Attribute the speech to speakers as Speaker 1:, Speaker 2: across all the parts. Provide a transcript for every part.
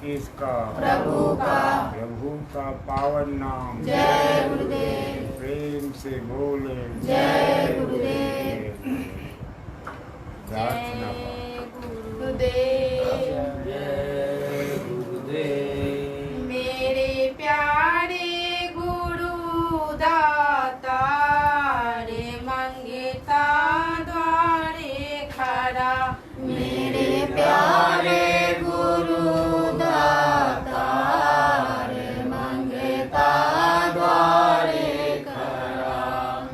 Speaker 1: किसका?
Speaker 2: प्रभु का।
Speaker 1: प्रभु का पावन नाम।
Speaker 2: जय गुरुदेव।
Speaker 1: प्रेम से बोले
Speaker 2: जय गुरुदेव।
Speaker 1: प्रार्थना
Speaker 2: जय गुरुदेव।
Speaker 3: जय गुरुदेव।
Speaker 2: मेरे प्यारे गुरु दाता रे मंगता द्वारे खड़ा। मेरे प्यारे गुरु दाता रे मंगता द्वारे खड़ा।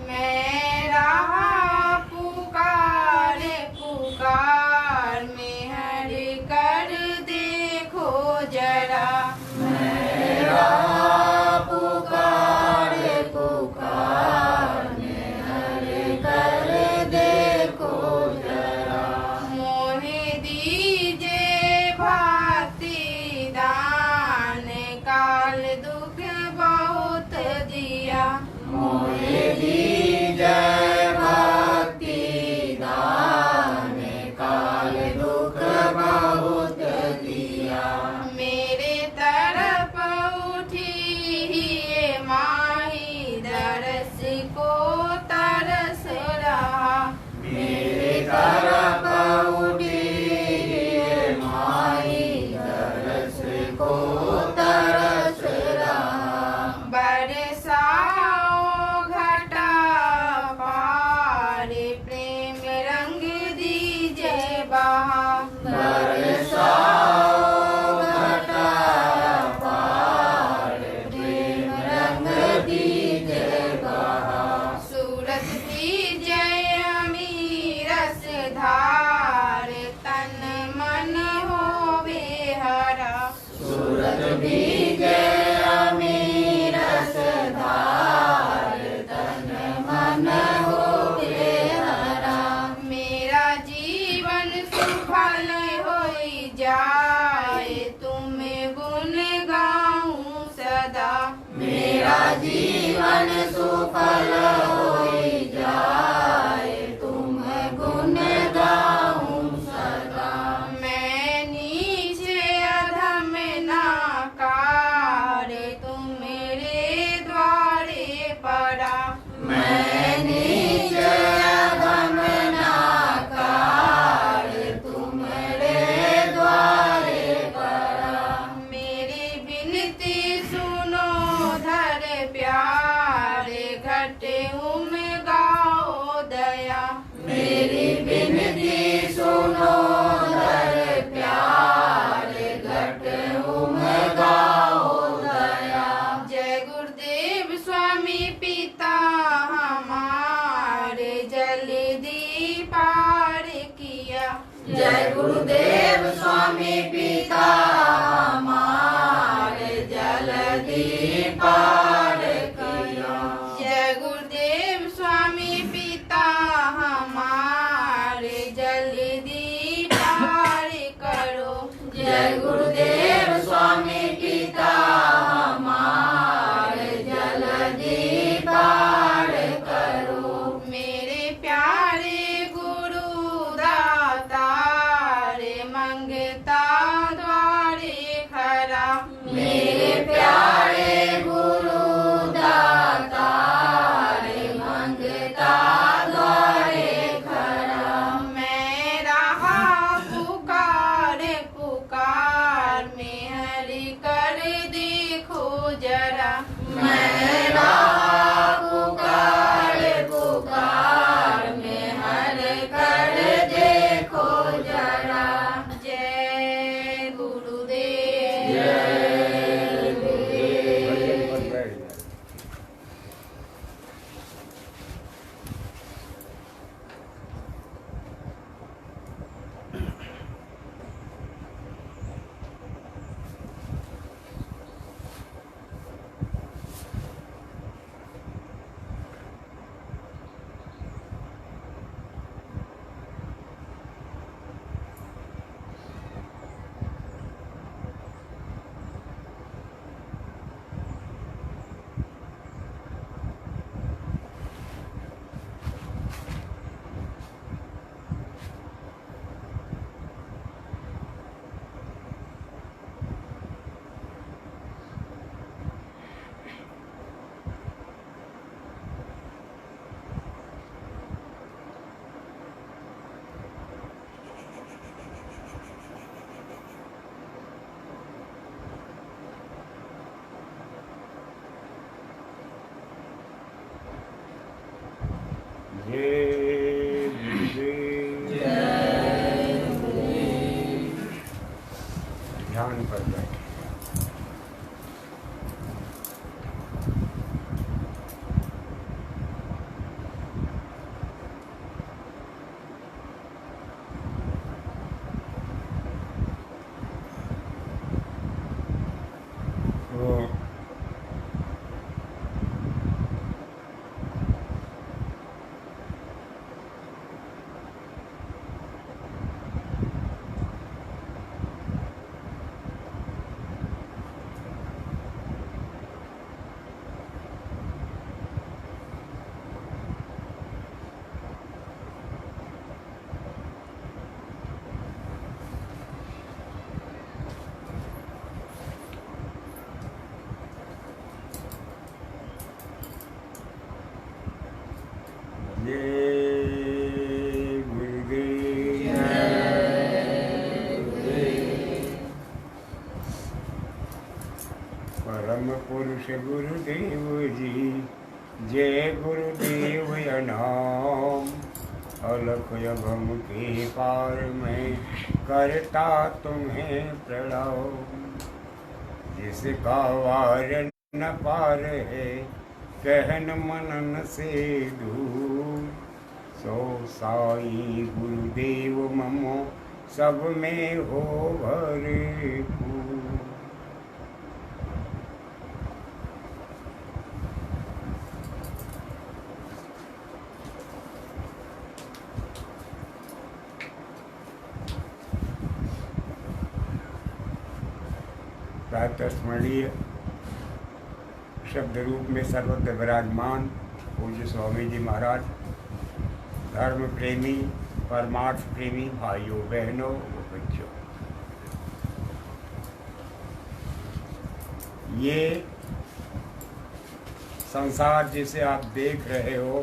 Speaker 2: मैं रहा पुकारे पुकार में हर कर देखो जरा। मैं रहा पुकारे पुकार में हर कर देखो जरा। मोहे दीजे भक्ति दान काल दुख बहुत दिया। मोहे दीजे भक्ति दान काल दुख बहुत दिया। मेरे तरफ उठी ये माही दरस को तरस रहा। मेरे तरफ उठी ये माही दरस को तरस रहा। बरसाओ घटा पार प्रेम रंग दीजे बहा। बरसाओ घटा पार प्रेम रंग दीजे बहा। सूरत दीजे अमीरस धार तन मन होवे हरा। सूरत दीजे अमीरस धार तन मन होवे हरा। मेरा जीवन सुफल होई जाए तुम गुण गाऊं सदा। मेरा जीवन सुफल होई जाए तुम गुण गाऊं सदा। मैं नीचे अधम नाकार तुम मेरे द्वारे पड़ा। मैं नीचे अधम नाकार तुम मेरे द्वारे पड़ा। मेरी विनती सुनो धर प्यारे घटे उम गाओ दया। मेरी विनती सुनो धर प्यारे घटे उम गाओ दया। जय गुरुदेव स्वामी पिता हमारे जल्दी पार किया। जय गुरुदेव स्वामी पिता हमारे जल्दी पार किया। जय गुरुदेव स्वामी पिता हमारे जल्दी पार करो। जय गुरुदेव स्वामी पिता हमारे जल्दी पार करो। मेरे प्यारे गुरु दाता रे मंगता द्वार
Speaker 1: पर बैठे। तो जय गुरुदेव। परम पुरुष गुरुदेव जी, जय गुरुदेव नाम। अलख अभम के पार में करता तुम्हें प्रणाम। जिसका वार न पार है कहन मनन से दूर। सो साई गुरुदेव ममो सब में हो भरपूर। प्रातः स्मरणीय शब्द रूप में सर्वत्र विराजमान पूज्य स्वामी जी महाराज, धर्म प्रेमी परमार्थ प्रेमी भाइयों बहनों व बच्चों, ये संसार जिसे आप देख रहे हो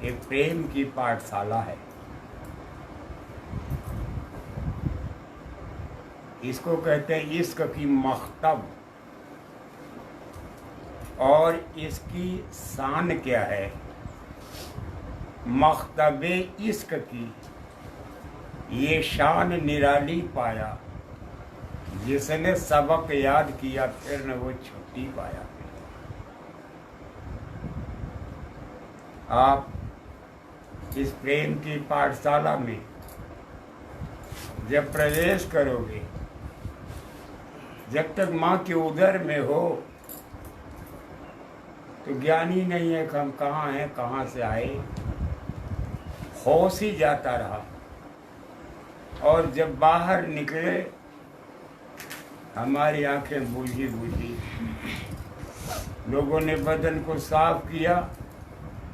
Speaker 1: एक प्रेम की पाठशाला है। इसको कहते हैं इश्क की मख्तब। और इसकी शान क्या है? मख्तबे इश्क की ये शान निराली पाया, जिसने सबक याद किया फिर न वो छुट्टी पाया। आप इस प्रेम की पाठशाला में जब प्रवेश करोगे, जब तक माँ के उदर में हो तो ज्ञान ही नहीं है कि हम कहाँ हैं, कहाँ से आए। होश ही जाता रहा। और जब बाहर निकले हमारी आंखें बूझी बूझी, लोगों ने बदन को साफ किया,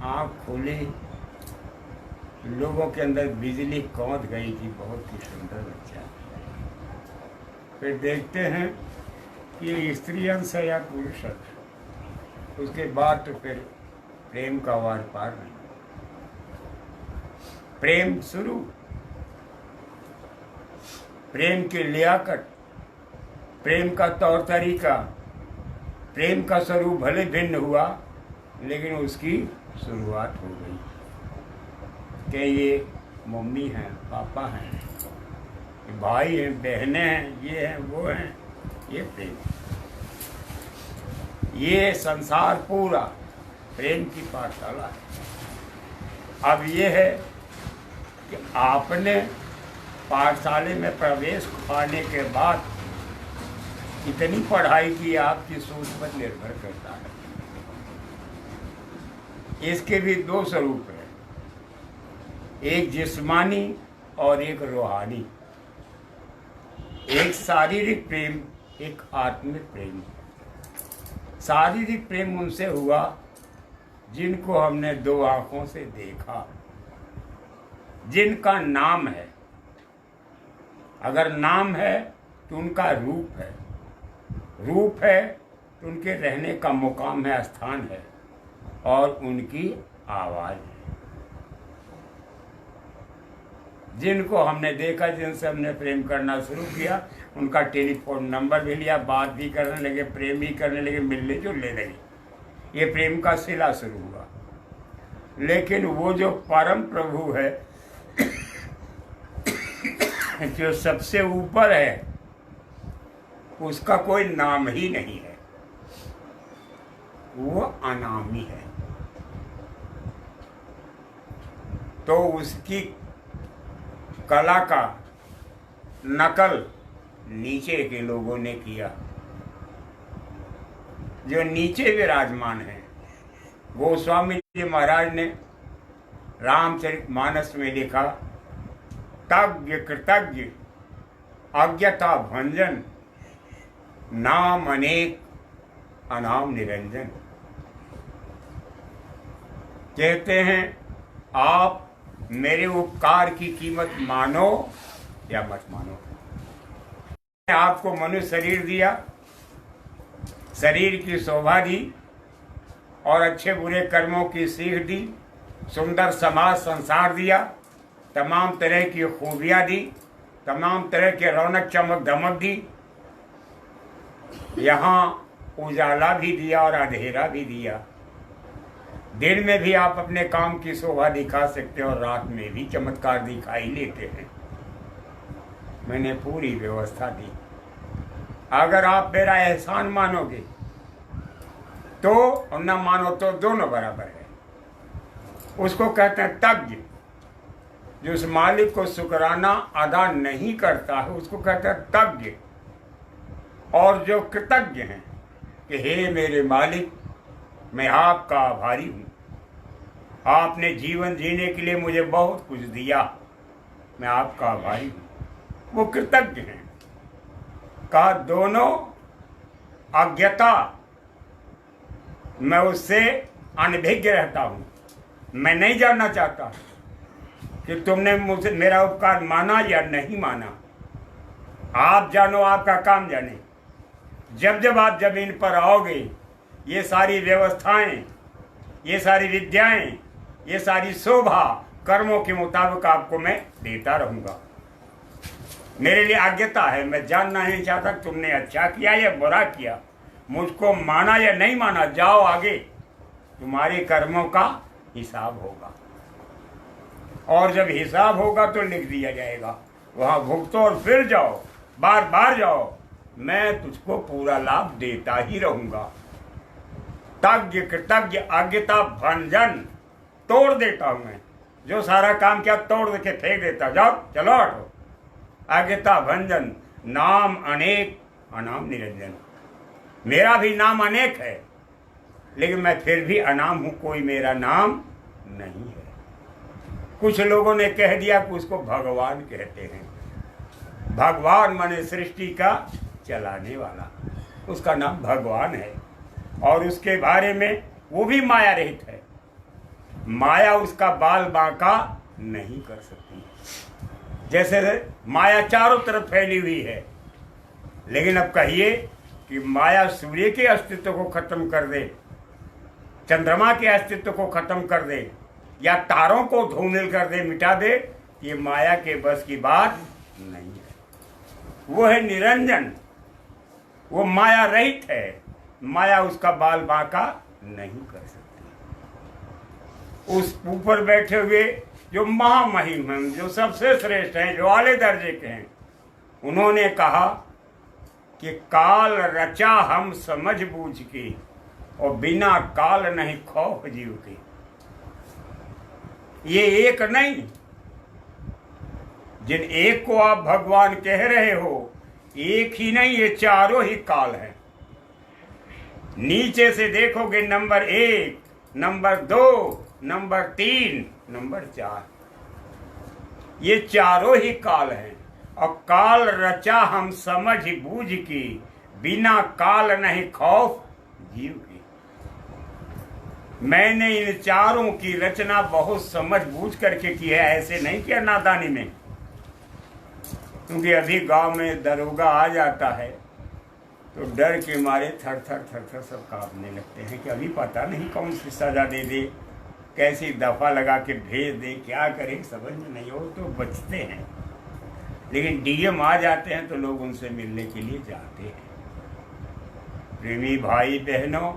Speaker 1: आँख खोली, लोगों के अंदर बिजली कौंध गई कि बहुत ही सुंदर बच्चा। फिर देखते हैं कि ये स्त्री अंश है या पुरुष अंश। उसके बाद तो फिर प्रेम का वार पार नहीं। प्रेम शुरू, प्रेम की लियाकत, प्रेम का तौर तरीका, प्रेम का स्वरूप भले भिन्न हुआ, लेकिन उसकी शुरुआत हो गई कि ये मम्मी हैं, पापा हैं, ये भाई हैं, बहनें हैं, ये हैं, वो हैं। ये प्रेम, ये संसार पूरा प्रेम की पाठशाला है। अब ये है कि आपने पाठशाले में प्रवेश पाने के बाद कितनी पढ़ाई की आपकी सोच पर निर्भर करता है। इसके भी दो स्वरूप हैं, एक जिस्मानी और एक रूहानी। एक शारीरिक प्रेम, एक आत्मिक प्रेम। शारीरिक प्रेम उनसे हुआ जिनको हमने दो आंखों से देखा, जिनका नाम है। अगर नाम है तो उनका रूप है, रूप है तो उनके रहने का मुकाम है, स्थान है, और उनकी आवाज़ है। जिनको हमने देखा, जिनसे हमने प्रेम करना शुरू किया, उनका टेलीफोन नंबर भी लिया, बात भी करने लगे, प्रेम भी करने लगे, मिलने जुलने लगे। ये प्रेम का सिला शुरू हुआ। लेकिन वो जो परम प्रभु है जो सबसे ऊपर है, उसका कोई नाम ही नहीं है, वो अनामी है। तो उसकी कला का नकल नीचे के लोगों ने किया। जो नीचे विराजमान है, गोस्वामी जी महाराज ने रामचरितमानस में लिखा, तज्ञ कृतज्ञ अज्ञता भंजन, नाम अनेक अनाम निरंजन। कहते हैं आप मेरे उपकार की कीमत मानो या मत मानो। आपको मनुष्य शरीर दिया, शरीर की शोभा दी और अच्छे बुरे कर्मों की सीख दी, सुंदर समाज संसार दिया, तमाम तरह की खूबियाँ दी, तमाम तरह के रौनक चमक धमक दी, यहाँ उजाला भी दिया और अंधेरा भी दिया। दिन में भी आप अपने काम की शोभा दिखा सकते हो और रात में भी चमत्कार दिखाई लेते हैं। मैंने पूरी व्यवस्था दी। अगर आप मेरा एहसान मानोगे तो और न मानो तो दोनों बराबर है। उसको कहते हैं तज्ञ। जो उस मालिक को शुक्राना अदा नहीं करता है उसको कहते हैं तज्ञ। और जो कृतज्ञ हैं कि हे मेरे मालिक, मैं आपका आभारी हूँ, आपने जीवन जीने के लिए मुझे बहुत कुछ दिया, मैं आपका आभारी हूँ, वो कृतज्ञ हैं। कहा दोनों अज्ञता, मैं उससे अनभिज्ञ रहता हूँ, मैं नहीं जानना चाहता कि तुमने मुझसे मेरा उपकार माना या नहीं माना। आप जानो, आपका काम जाने। जब जब आप जमीन पर आओगे, ये सारी व्यवस्थाएं, ये सारी विद्याएं, ये सारी शोभा कर्मों के मुताबिक आपको मैं देता रहूंगा। मेरे लिए आज्ञता है, मैं जानना नहीं चाहता तुमने अच्छा किया या बुरा किया, मुझको माना या नहीं माना। जाओ आगे, तुम्हारे कर्मों का हिसाब होगा और जब हिसाब होगा तो लिख दिया जाएगा, वहां भुगतो और फिर जाओ, बार बार जाओ, मैं तुझको पूरा लाभ देता ही रहूंगा। तज्ञ कृतज्ञ अज्ञता भंजन, तोड़ देता हूं मैं। जो सारा काम किया तोड़ के फेंक देता, जाओ चलो हटो। अज्ञता भंजन, नाम अनेक अनाम निरंजन। मेरा भी नाम अनेक है, लेकिन मैं फिर भी अनाम हूं, कोई मेरा नाम नहीं है। कुछ लोगों ने कह दिया कि उसको भगवान कहते हैं। भगवान माने सृष्टि का चलाने वाला, उसका नाम भगवान है। और उसके बारे में वो भी माया रहित है, माया उसका बाल बांका नहीं कर सकती। जैसे माया चारों तरफ फैली हुई है, लेकिन अब कहिए कि माया सूर्य के अस्तित्व को खत्म कर दे, चंद्रमा के अस्तित्व को खत्म कर दे, या तारों को धूमिल कर दे, मिटा दे, ये माया के बस की बात नहीं है। वो है निरंजन, वो माया रहित है, माया उसका बाल बांका नहीं कर सकती। उस ऊपर बैठे हुए जो महामहिम हैं, जो सबसे श्रेष्ठ हैं, जो आले दर्जे के हैं, उन्होंने कहा कि काल रचा हम समझ बूझ के, और बिना काल नहीं खौफ जीव के। ये एक नहीं, जिन एक को आप भगवान कह रहे हो, एक ही नहीं, ये चारों ही काल है। नीचे से देखोगे नंबर 1, नंबर 2, नंबर 3, नंबर 4, ये चारों ही काल हैं। और काल रचा हम समझ बूझ की, बिना काल नहीं खौफ जीव की। मैंने इन चारों की रचना बहुत समझ बूझ करके की है, ऐसे नहीं किया नादानी में। क्योंकि अभी गांव में दरोगा आ जाता है तो डर के मारे थर थर सब कांपने लगते हैं कि अभी पता नहीं कौन सी सजा दे दे, कैसी दफा लगा के भेज दे, क्या करें समझ में नहीं हो, तो बचते हैं। लेकिन डीएम आ जाते हैं तो लोग उनसे मिलने के लिए जाते हैं। प्रेमी भाई बहनों,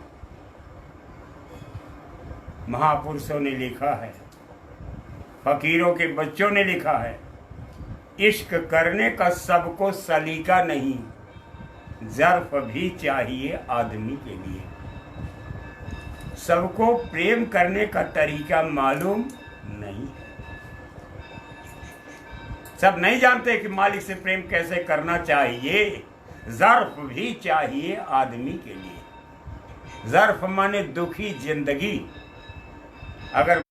Speaker 1: महापुरुषों ने लिखा है, फकीरों के बच्चों ने लिखा है, इश्क करने का सबको सलीका नहीं, ज़र्फ भी चाहिए आदमी के लिए। सबको प्रेम करने का तरीका मालूम नहीं है। सब नहीं जानते कि मालिक से प्रेम कैसे करना चाहिए। ज़र्फ भी चाहिए आदमी के लिए। ज़र्फ माने दुखी जिंदगी। अगर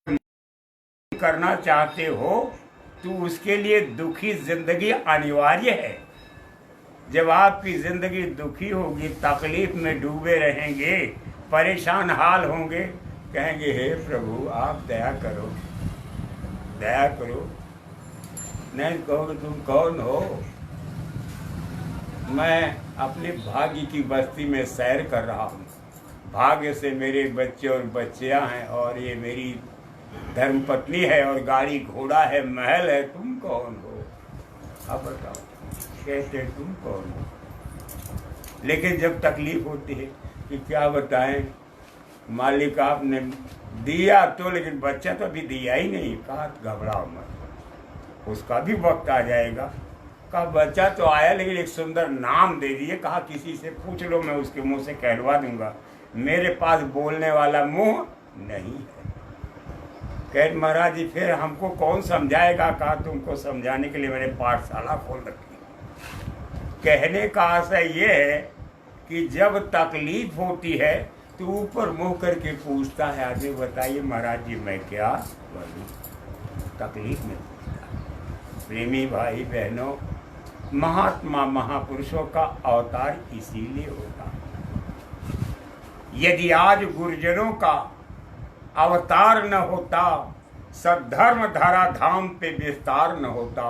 Speaker 1: करना चाहते हो तो उसके लिए दुखी जिंदगी अनिवार्य है। जब आपकी जिंदगी दुखी होगी, तकलीफ में डूबे रहेंगे, परेशान हाल होंगे, कहेंगे हे प्रभु आप दया करो, दया करो। नहीं कहोगे तुम कौन हो? मैं अपने भाग्य की बस्ती में सैर कर रहा हूँ। भाग्य से मेरे बच्चे और बच्चियाँ हैं और ये मेरी धर्मपत्नी है और गाड़ी घोड़ा है, महल है। तुम कौन हो? अब बताओ। कहते हैं तुम कौन हो? लेकिन जब तकलीफ होती है कि क्या बताएं, मालिक आपने दिया तो, लेकिन बच्चा तो अभी दिया ही नहीं। कहा घबराओ मत, उसका भी वक्त आ जाएगा। कहा बच्चा तो आया लेकिन एक सुंदर नाम दे दिए। कहा किसी से पूछ लो, मैं उसके मुंह से कहलवा दूंगा। मेरे पास बोलने वाला मुंह नहीं है। कह महाराज जी फिर हमको कौन समझाएगा? कहा तुमको समझाने के लिए मैंने पाठशाला खोल रखी। कहने का आशय ये है कि जब तकलीफ होती है तो ऊपर मुंह करके पूछता है आगे, बताइए महाराज जी मैं क्या बोलूं? तकलीफ में पूछता। प्रेमी भाई बहनों, महात्मा महापुरुषों का अवतार इसीलिए होता है। यदि आज गुरुजनों का अवतार न होता, सद्धर्म धारा धाम पे विस्तार न होता,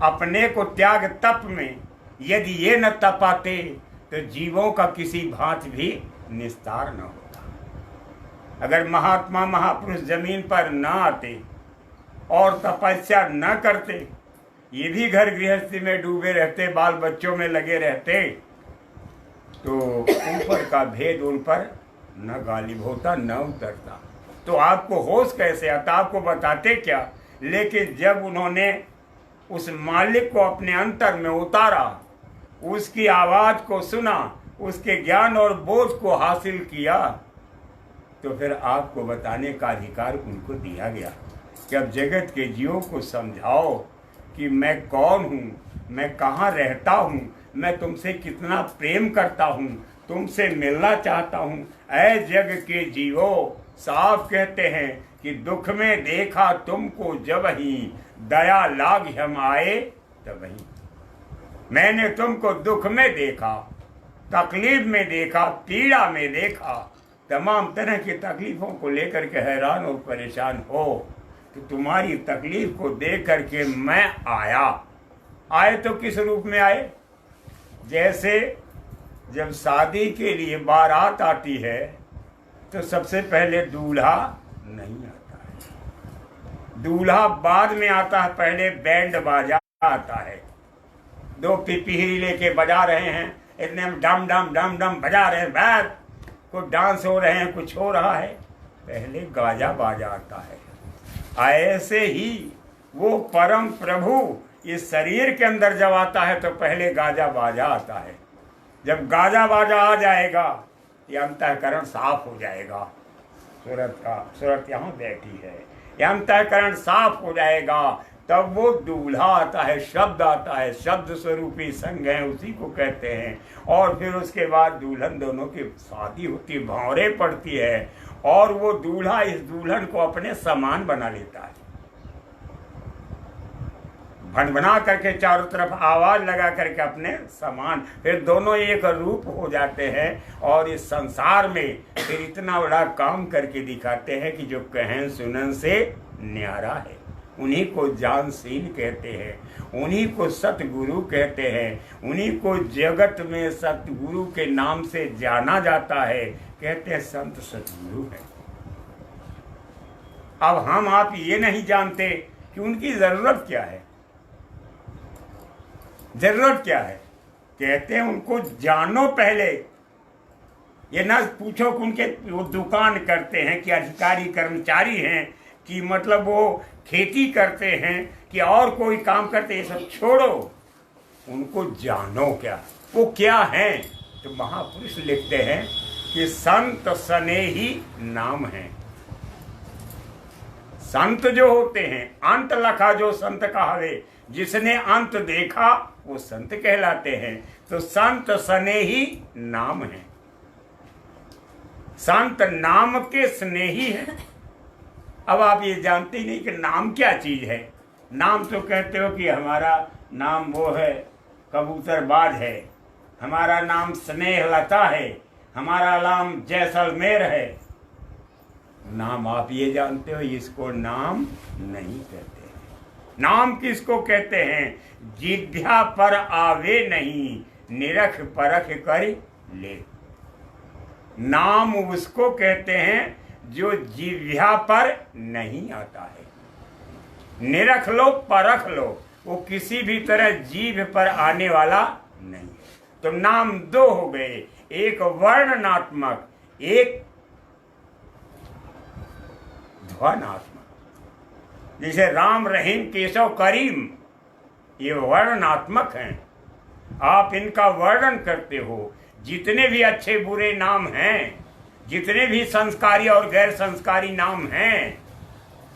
Speaker 1: अपने को त्याग तप में यदि ये न तपाते तो जीवों का किसी भांति भी निस्तार न होता। अगर महात्मा महापुरुष जमीन पर न आते और तपस्या न करते, ये भी घर गृहस्थी में डूबे रहते, बाल बच्चों में लगे रहते, तो ऊपर का भेद उन पर न गालिब होता, न उतरता। तो आपको होश कैसे आता? आपको बताते क्या? लेकिन जब उन्होंने उस मालिक को अपने अंतर में उतारा, उसकी आवाज को सुना, उसके ज्ञान और बोध को हासिल किया, तो फिर आपको बताने का अधिकार उनको दिया गया कि अब जगत के जीवों को समझाओ कि मैं कौन हूँ, मैं कहाँ रहता हूँ, मैं तुमसे कितना प्रेम करता हूँ, तुमसे मिलना चाहता हूँ। ऐ जग के जीवो, साफ कहते हैं कि दुख में देखा तुमको जब ही, दया लाग हम आए तब ही। मैंने तुमको दुख में देखा, तकलीफ में देखा, पीड़ा में देखा, तमाम तरह की तकलीफों को लेकर के हैरान और परेशान हो, तो तुम्हारी तकलीफ को देख करके मैं आया। आए तो किस रूप में आए? जैसे जब शादी के लिए बारात आती है तो सबसे पहले दूल्हा नहीं आता है, दूल्हा बाद में आता है। पहले बैंड बाजा आता है, दो पिपीही लेके बजा रहे हैं, इतने डम डम डम डम बजा रहे हैं, बैठ कुछ डांस हो रहे हैं, कुछ हो रहा है, पहले गाजा बाजा आता है। ऐसे ही वो परम प्रभु इस शरीर के अंदर जब आता है तो पहले गाजा बाजा आता है। जब गाजा बाजा आ जाएगा ये अंतःकरण साफ हो जाएगा। सूरत यहाँ बैठी है, ये अंतःकरण साफ हो जाएगा, तब वो दूल्हा आता है, शब्द आता है, शब्द स्वरूपी संग है, उसी को कहते हैं। और फिर उसके बाद दुल्हन दोनों की शादी होती, भौरे पड़ती है, और वो दूल्हा इस दुल्हन को अपने समान बना लेता है। भनभना करके चारों तरफ आवाज लगा करके अपने समान, फिर दोनों एक रूप हो जाते हैं और इस संसार में फिर इतना बड़ा काम करके दिखाते हैं कि जो कहें सुनन से न्यारा है। उन्हीं को जानशील कहते हैं, उन्हीं को सतगुरु कहते हैं, उन्हीं को जगत में सतगुरु के नाम से जाना जाता है। कहते हैं संत सतगुरु है। अब हम आप ये नहीं जानते कि उनकी जरूरत क्या है, जरूरत क्या है। कहते हैं उनको जानो पहले, ये ना पूछो कि उनके वो दुकान करते हैं कि अधिकारी कर्मचारी हैं कि मतलब वो खेती करते हैं कि और कोई काम करते हैं, ये सब छोड़ो, उनको जानो क्या। वो क्या हैं? तो महापुरुष लिखते हैं कि संत स्नेही नाम है। संत जो होते हैं, अंत लखा जो संत कहावे, जिसने अंत देखा वो संत कहलाते हैं। तो संत स्नेही नाम है, संत नाम के स्नेही है। अब आप ये जानते ही नहीं कि नाम क्या चीज है। नाम तो कहते हो कि हमारा नाम वो है कबूतरबाज है, हमारा नाम स्नेहलता है, हमारा नाम जैसलमेर है। नाम आप ये जानते हो, इसको नाम नहीं कहते हैं। नाम किसको कहते हैं? जिभ्या पर आवे नहीं, निरख परख कर ले। नाम उसको कहते हैं जो जिह्वा पर नहीं आता है। निरख लो परख लो, वो किसी भी तरह जीभ पर आने वाला नहीं है। तो नाम दो हो गए, एक वर्णनात्मक, एक ध्वनात्मक। जैसे राम, रहीम, केशव, करीम, ये वर्णनात्मक हैं। आप इनका वर्णन करते हो। जितने भी अच्छे बुरे नाम हैं, जितने भी संस्कारी और गैर संस्कारी नाम हैं,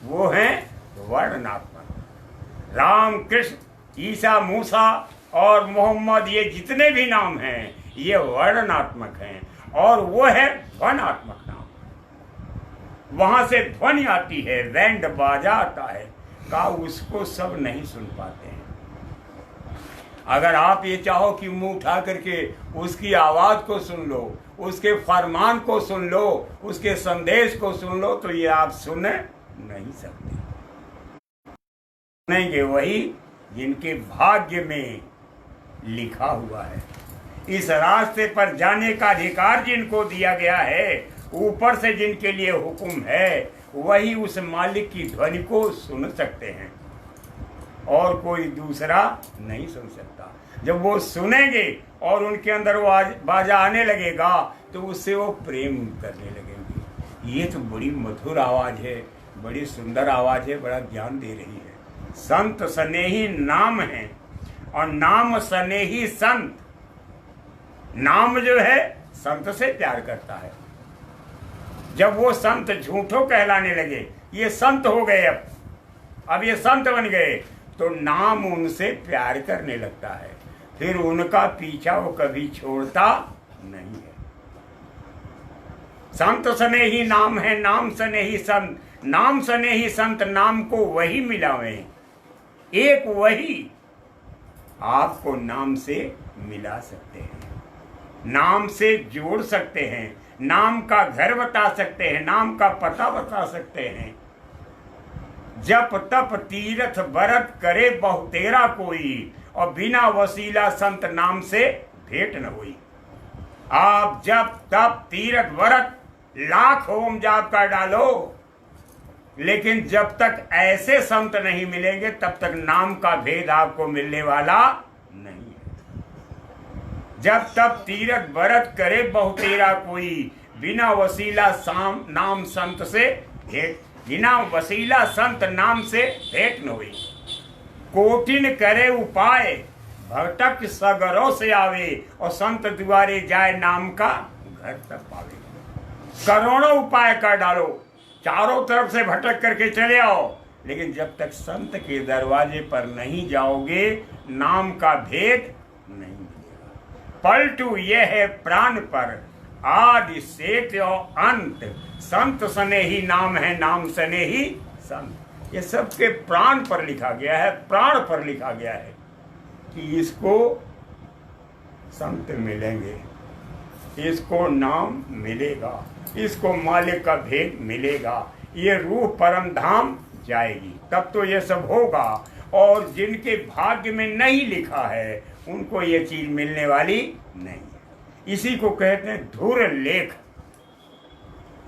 Speaker 1: वो हैं वर्णनात्मक। राम, कृष्ण, ईसा, मूसा और मोहम्मद, ये जितने भी नाम हैं ये वर्णनात्मक हैं। और वो है ध्वनात्मक नाम। वहां से ध्वनि आती है, बैंड बाजा आता है का, उसको सब नहीं सुन पाते हैं। अगर आप ये चाहो कि मुंह उठा करके उसकी आवाज को सुन लो, उसके फरमान को सुन लो, उसके संदेश को सुन लो, तो ये आप सुन नहीं सकते। सुनेंगे वही जिनके भाग्य में लिखा हुआ है। इस रास्ते पर जाने का अधिकार जिनको दिया गया है, ऊपर से जिनके लिए हुक्म है, वही उस मालिक की ध्वनि को सुन सकते हैं और कोई दूसरा नहीं सुन सकता। जब वो सुनेंगे और उनके अंदर वो बाजा आने लगेगा तो उससे वो प्रेम करने लगेंगे। ये तो बड़ी मधुर आवाज है, बड़ी सुंदर आवाज है, बड़ा ज्ञान दे रही है। संत स्नेही नाम है और नाम स्नेही संत। नाम जो है संत से प्यार करता है। जब वो संत झूठों कहलाने लगे, ये संत हो गए, अब ये संत बन गए, तो नाम उनसे प्यार करने लगता है। फिर उनका पीछा वो कभी छोड़ता नहीं है। संत स्नेही नाम है, नाम स्नेही संत। नाम स्नेही संत, नाम को वही मिलावे, एक वही आपको नाम से मिला सकते हैं, नाम से जोड़ सकते हैं, नाम का घर बता सकते हैं, नाम का पता बता सकते हैं। जप तप तीरथ व्रत करे बहुतेरा कोई, और बिना वसीला संत नाम से भेंट न हुई। आप जप तप तीरथ व्रत लाख होम जाप का डालो, लेकिन जब तक ऐसे संत नहीं मिलेंगे तब तक नाम का भेद आपको मिलने वाला नहीं है। जब तब तीरथ व्रत करे बहुतेरा कोई, बिना वसीला नाम संत से भेंट, बिना वसीला संत नाम से भेंट न हुई। कोटिन करे उपाय भटक सगरों से आवे, और संत द्वारे जाए नाम का घर तक पावे। करोड़ों उपाय कर डालो, चारों तरफ से भटक करके चले आओ, लेकिन जब तक संत के दरवाजे पर नहीं जाओगे नाम का भेद नहीं मिलेगा। पलटू यह है प्राण पर आदि से और अंत, संत स्नेही नाम है, नाम स्नेही संत। ये सबके प्राण पर लिखा गया है, प्राण पर लिखा गया है कि इसको संत मिलेंगे, इसको नाम मिलेगा, इसको मालिक का भेद मिलेगा, ये रूह परम धाम जाएगी, तब तो ये सब होगा। और जिनके भाग्य में नहीं लिखा है उनको ये चीज मिलने वाली नहीं है। इसी को कहते हैं धुर लेख,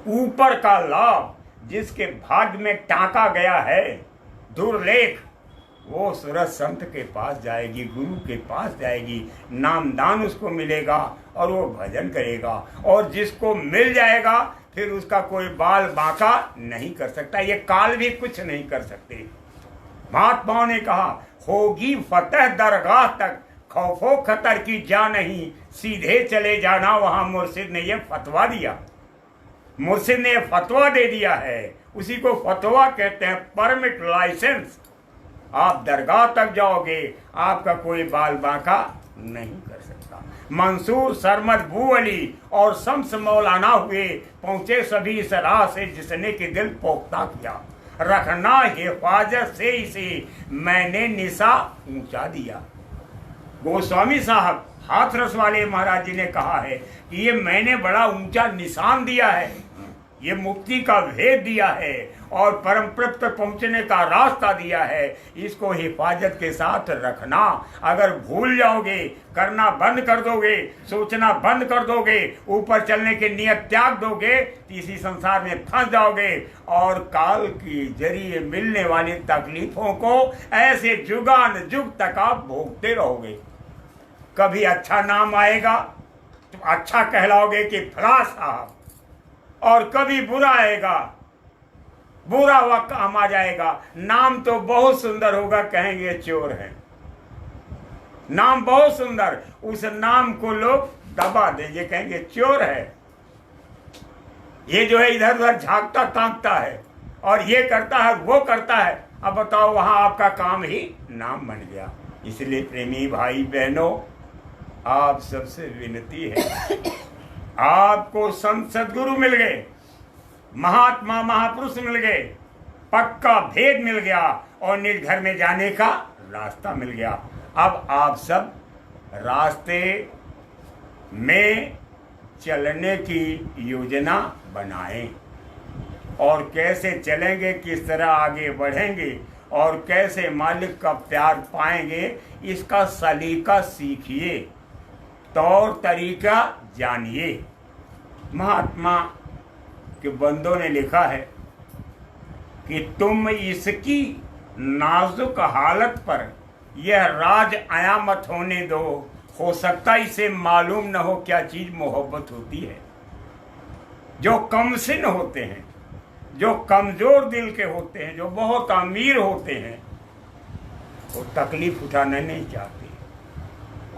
Speaker 1: ऊपर का लाभ जिसके भाग्य में टाका गया है, दुर्लेख, वो सूरज संत के पास जाएगी, गुरु के पास जाएगी, नामदान उसको मिलेगा और वो भजन करेगा। और जिसको मिल जाएगा फिर उसका कोई बाल बांका नहीं कर सकता, ये काल भी कुछ नहीं कर सकते। महात्माओं ने कहा होगी फतेह दरगाह तक, खौफो खतर की जा नहीं, सीधे चले जाना वहां मुर्शिद ने ये फतवा दिया। मुर्शिद ने ये फतवा दे दिया है, उसी को फतवा कहते हैं, परमिट, लाइसेंस। आप दरगाह तक जाओगे, आपका कोई बाल बांका नहीं कर सकता। मंसूर, सरमद, बू अली और शम्स मौलाना हुए पहुंचे सभी इस राह से जिसने कि दिल पोख्ता किया। रखना हिफाजत से इसे मैंने निशा ऊंचा दिया। गोस्वामी साहब हाथरस वाले महाराज जी ने कहा है कि ये मैंने बड़ा ऊंचा निशान दिया है, ये मुक्ति का भेद दिया है और परम तक पहुंचने का रास्ता दिया है। इसको हिफाजत के साथ रखना। अगर भूल जाओगे, करना बंद कर दोगे, सोचना बंद कर दोगे, ऊपर चलने की नियत त्याग दोगे, तो इसी संसार में फंस जाओगे और काल की जरिए मिलने वाली तकलीफों को ऐसे जुगान जुग तक आप भोगते रहोगे। कभी अच्छा नाम आएगा तो अच्छा कहलाओगे कि फला साहब, और कभी बुरा आएगा, बुरा वक्त आ जाएगा, नाम तो बहुत सुंदर होगा, कहेंगे चोर है। नाम बहुत सुंदर, उस नाम को लोग दबा देंगे, कहेंगे चोर है, ये जो है इधर उधर झांकता ताकता है और ये करता है वो करता है। अब बताओ, वहां आपका काम ही नाम बन गया। इसलिए प्रेमी भाई बहनों, आप सबसे विनती है, आपको संत सदगुरु मिल गए, महात्मा महापुरुष मिल गए, पक्का भेद मिल गया और निज घर में जाने का रास्ता मिल गया। अब आप सब रास्ते में चलने की योजना बनाएं और कैसे चलेंगे, किस तरह आगे बढ़ेंगे और कैसे मालिक का प्यार पाएंगे, इसका सलीका सीखिए, तौर तरीका जानिए। महात्मा के बंदों ने लिखा है कि तुम इसकी नाजुक हालत पर यह राज आया मत होने दो, हो सकता इसे मालूम न हो क्या चीज मोहब्बत होती है। जो कमसिन होते हैं, जो कमजोर दिल के होते हैं, जो बहुत अमीर होते हैं, वो तकलीफ उठाना नहीं चाहते,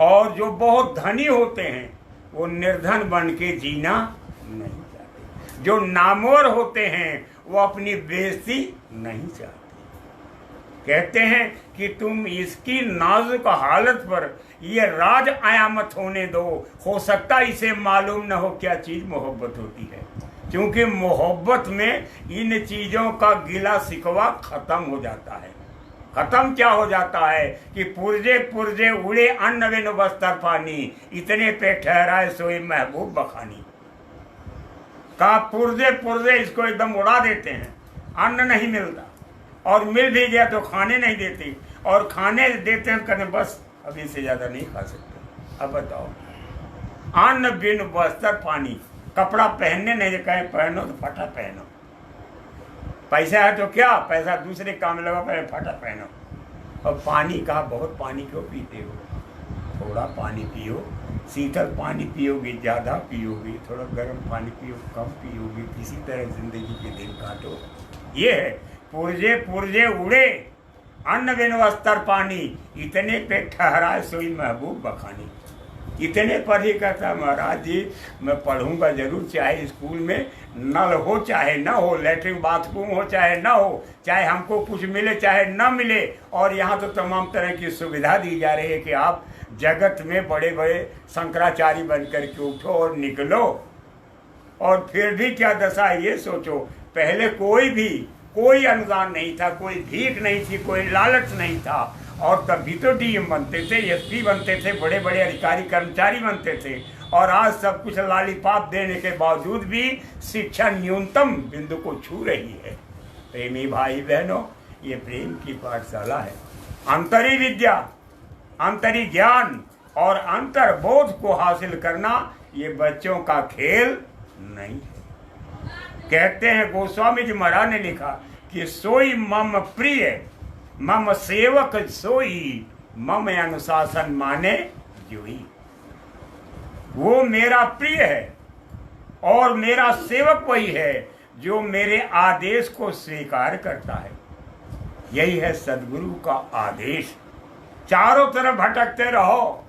Speaker 1: और जो बहुत धनी होते हैं वो निर्धन बन के जीना नहीं चाहते। जो नामवर होते हैं वो अपनी बेइज्जती नहीं चाहते। कहते हैं कि तुम इसकी नाजुक हालत पर ये राज आयामत होने दो, हो सकता इसे मालूम न हो क्या चीज मोहब्बत होती है। क्योंकि मोहब्बत में इन चीजों का गिला शिकवा खत्म हो जाता है। खत्म क्या हो जाता है कि पुरजे पुरजे उड़े अन्न बिन बस्तर पानी, इतने पे ठहराए सोई महबूब बखानी। का पुरजे पुरजे इसको एकदम उड़ा देते हैं, अन्न नहीं मिलता, और मिल भी गया तो खाने नहीं देते, और खाने देते हैं कहते बस अब इससे ज्यादा नहीं खा सकते। अब बताओ, अन्न बिन बस्तर पानी, कपड़ा पहनने नहीं कहें पहनो तो फटा पहनो, पैसा है तो क्या, पैसा दूसरे काम में लगा, पहले फटा पहनो। और पानी का, बहुत पानी क्यों पीते हो, थोड़ा पानी पियो, शीतल पानी पियोगे ज़्यादा पियोगे, थोड़ा गर्म पानी पियो कम पियोगे, किसी तरह जिंदगी के दिन काटो। ये है पुरजे पुरजे उड़े अन्न बिन वस्त्र पानी, इतने पे ठहराए सोई महबूब बखानी। इतने पर ही कहता महाराज जी मैं पढ़ूंगा जरूर, चाहे स्कूल में नल हो चाहे न हो, लेटरिन बाथरूम हो चाहे न हो, चाहे हमको कुछ मिले चाहे न मिले, और यहाँ तो तमाम तरह की सुविधा दी जा रही है कि आप जगत में बड़े बड़े शंकराचार्य बन कर के उठो और निकलो। और फिर भी क्या दशा है ये सोचो, पहले कोई अनुदान नहीं था, कोई भीख नहीं थी, कोई लालच नहीं था, और तभी तो डीएम बनते थे, एसपी बनते थे, बड़े बड़े अधिकारी कर्मचारी बनते थे। और आज सब कुछ लालीपाप देने के बावजूद भी शिक्षा न्यूनतम बिंदु को छू रही है। प्रेमी भाई बहनों, ये प्रेम की पाठशाला है। अंतरी विद्या, अंतरी ज्ञान और अंतर्बोध को हासिल करना ये बच्चों का खेल नहीं है। कहते हैं गोस्वामी जी महाराज ने लिखा कि सोई मम प्रिय मम सेवक सोई, मम अनुशासन माने जोई। वो मेरा प्रिय है और मेरा सेवक वही है जो मेरे आदेश को स्वीकार करता है। यही है सदगुरु का आदेश। चारों तरफ भटकते रहो,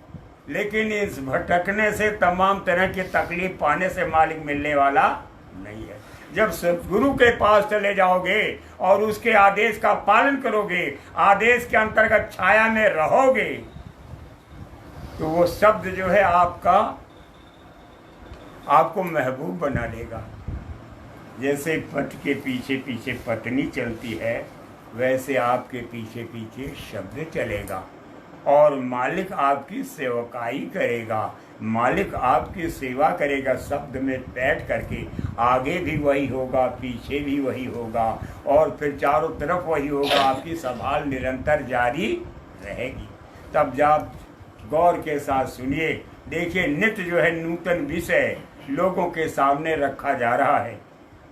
Speaker 1: लेकिन इस भटकने से, तमाम तरह की तकलीफ पाने से मालिक मिलने वाला नहीं है। जब सदगुरु के पास चले जाओगे और उसके आदेश का पालन करोगे, आदेश के अंतर्गत छाया में रहोगे, तो वो शब्द जो है आपको महबूब बना लेगा। जैसे पथ के पीछे पीछे पत्नी चलती है, वैसे आपके पीछे पीछे शब्द चलेगा और मालिक आपकी सेवकाई करेगा, मालिक आपकी सेवा करेगा। शब्द में बैठ करके आगे भी वही होगा, पीछे भी वही होगा और फिर चारों तरफ वही होगा। आपकी संभाल निरंतर जारी रहेगी। तब जब गौर के साथ सुनिए, देखिए नित्य जो है नूतन विषय लोगों के सामने रखा जा रहा है।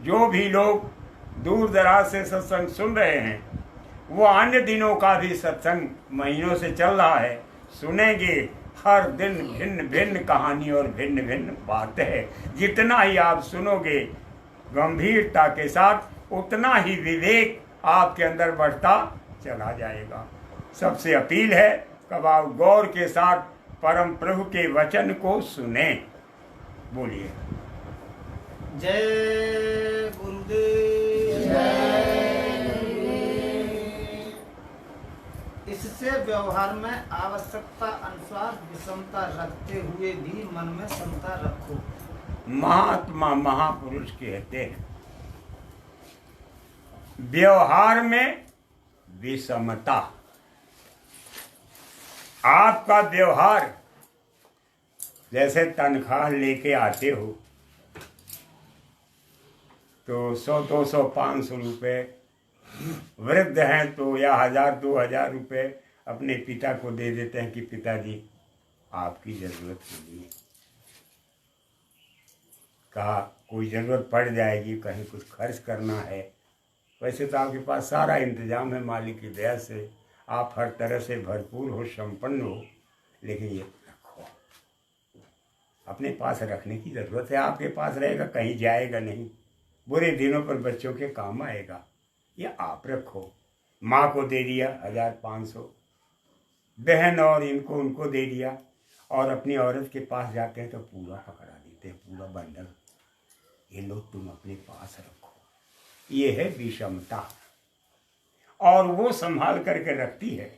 Speaker 1: जो भी लोग दूर दराज से सत्संग सुन रहे हैं, वो अन्य दिनों का भी सत्संग महीनों से चल रहा है, सुनेंगे। हर दिन भिन्न भिन्न कहानी और भिन्न भिन्न बातें है। जितना ही आप सुनोगे गंभीरता के साथ, उतना ही विवेक आपके अंदर बढ़ता चला जाएगा। सबसे अपील है कब आप गौर के साथ परम प्रभु के वचन को सुने। बोलिए
Speaker 3: जय गुरुदेव। इससे व्यवहार में आवश्यकता अनुसार विषमता रखते हुए भी मन में समता रखो।
Speaker 1: महात्मा महापुरुष कहते हैं व्यवहार में विषमता। आपका व्यवहार, जैसे तनख्वाह लेके आते हो तो 100, 200, 500 रुपये, वृद्ध हैं तो या 1000, 2000 रुपये अपने पिता को दे देते हैं कि पिताजी आपकी ज़रूरत के लिए, कहा कोई ज़रूरत पड़ जाएगी, कहीं कुछ खर्च करना है। वैसे तो आपके पास सारा इंतजाम है, मालिक की दया से आप हर तरह से भरपूर हो, संपन्न हो, लेकिन ये रखो, अपने पास रखने की ज़रूरत है। आपके पास रहेगा, कहीं जाएगा नहीं, बुरे दिनों पर बच्चों के काम आएगा। ये आप रखो। माँ को दे दिया 1500, बहन और इनको उनको दे दिया, और अपनी औरत के पास जाते हैं तो पूरा पकड़ा देते हैं, पूरा बंडल। ये लो तुम अपने पास रखो। ये है विषमता, और वो संभाल करके रखती है।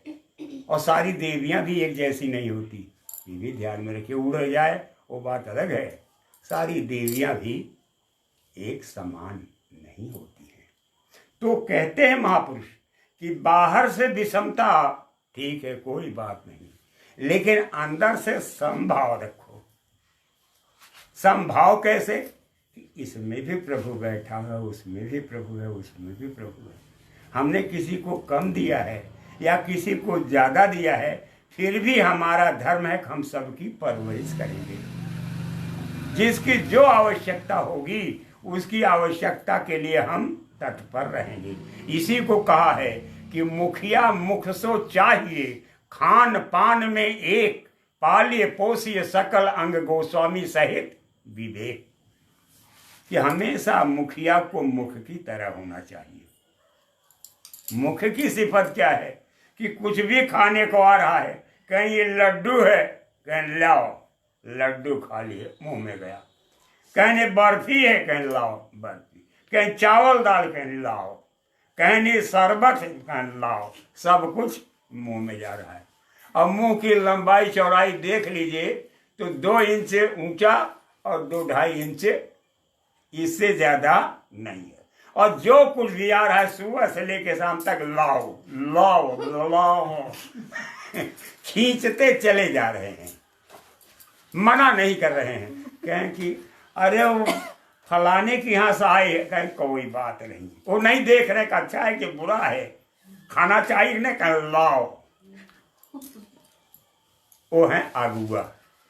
Speaker 1: और सारी देवियां भी एक जैसी नहीं होती, ये भी ध्यान में रखिए। उड़ जाए वो बात अलग है, सारी देवियां भी एक समान नहीं होती हैं। तो कहते हैं महापुरुष कि बाहर से विषमता ठीक है, कोई बात नहीं, लेकिन अंदर से समभाव रखो। समभाव कैसे? कि इसमें भी प्रभु बैठा है, उसमें भी प्रभु है, उसमें भी प्रभु है। हमने किसी को कम दिया है या किसी को ज़्यादा दिया है, फिर भी हमारा धर्म है कि हम सबकी परवरिश करेंगे। जिसकी जो आवश्यकता होगी उसकी आवश्यकता के लिए हम तत्पर रहेंगे। इसी को कहा है कि मुखिया मुख सो चाहिए, खान पान में एक, पालिए पोसिए सकल अंग गोस्वामी सहित विवेक। कि हमेशा मुखिया को मुख की तरह होना चाहिए। मुख की सिफत क्या है? कि कुछ भी खाने को आ रहा है, कहीं ये लड्डू है, कहीं लाओ लड्डू खा लिए, मुंह में गया। कहीं बर्फी है, कहीं लाओ बर्फी, कहीं चावल दाल, कहीं लाओ, कहीं शरबत, कहीं लाओ, सब कुछ मुंह में जा रहा है। अब मुंह की लंबाई चौड़ाई देख लीजिए तो 2 इंच ऊंचा और 2-2.5 इंच, इससे ज्यादा नहीं है। और जो कुछ भी आ रहा है सुबह से लेके शाम तक लाओ लाओ लाओ खींचते चले जा रहे हैं, मना नहीं कर रहे हैं। कहें कि अरे वो फलाने के यहाँ से आए, कहें कोई बात नहीं, वो नहीं देख रहे कि अच्छा है कि बुरा है, खाना चाहिए ना, कहें लाओ। वो है अगुआ,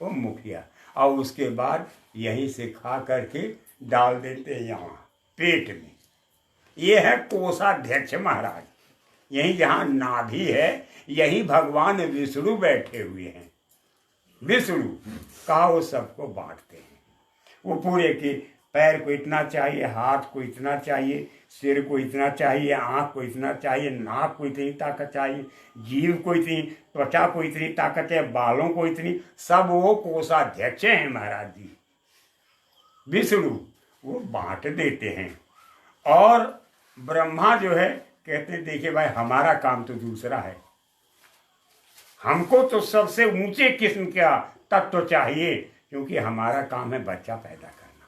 Speaker 1: वो मुखिया, और उसके बाद यहीं से खा करके डाल देते यहाँ पेट में। ये है कोषाध्यक्ष महाराज। यहीं जहाँ नाभि है, यही भगवान विष्णु बैठे हुए हैं। विष्णु कहा वो सबको बांटते हैं, वो पूरे की पैर को इतना चाहिए, हाथ को इतना चाहिए, सिर को इतना चाहिए, आँख को इतना चाहिए, नाक को इतनी ताकत चाहिए, जीभ को इतनी, त्वचा को इतनी ताकत है, बालों को इतनी, सब वो कोषाध्यक्ष हैं महाराज जी विष्णु, वो बांट देते हैं। और ब्रह्मा जो है कहते हैं देखिए भाई हमारा काम तो दूसरा है, हमको तो सबसे ऊंचे किस्म का तत्व चाहिए, क्योंकि हमारा काम है बच्चा पैदा करना।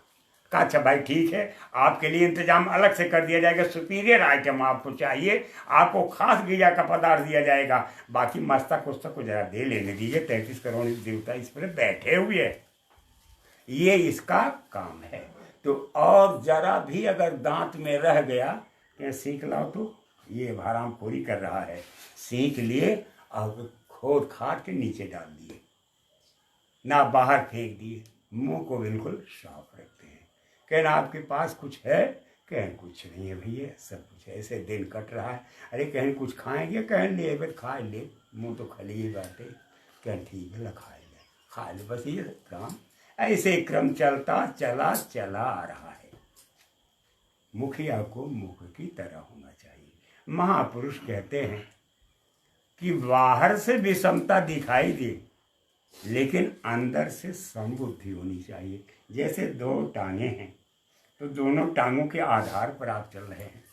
Speaker 1: कहा अच्छा भाई ठीक है, आपके लिए इंतजाम अलग से कर दिया जाएगा, सुपीरियर आइटम आपको चाहिए, आपको खास गिजा का पदार्थ दिया जाएगा, बाकी मस्तक उस्तक को जरा दे लेने दीजिए, 33 करोड़ देवता इस पर बैठे हुए हैं, ये इसका काम है। तो और जरा भी अगर दांत में रह गया क्या सीख लाओ, तो ये हरामखोरी कर रहा है, सीख लिए और खोद खाद के नीचे डाल दिए, ना बाहर फेंक दिए, मुंह को बिल्कुल साफ रखते हैं। कहना आपके पास कुछ है, कहें कुछ नहीं है भैया, सब कुछ है, ऐसे दिन कट रहा है। अरे कहें कुछ खाएंगे, कहें ले बस खा ले, मुँह तो खाली ही बातें, कहें ठीक है खा ले, बस ये काम ऐसे क्रम चलता चला आ रहा है। मुखिया को मुख की तरह होना चाहिए। महापुरुष कहते हैं कि बाहर से विषमता दिखाई दे, लेकिन अंदर से समबुद्धि होनी चाहिए। जैसे दो टांगे हैं, तो दोनों टांगों के आधार पर आप चल रहे हैं।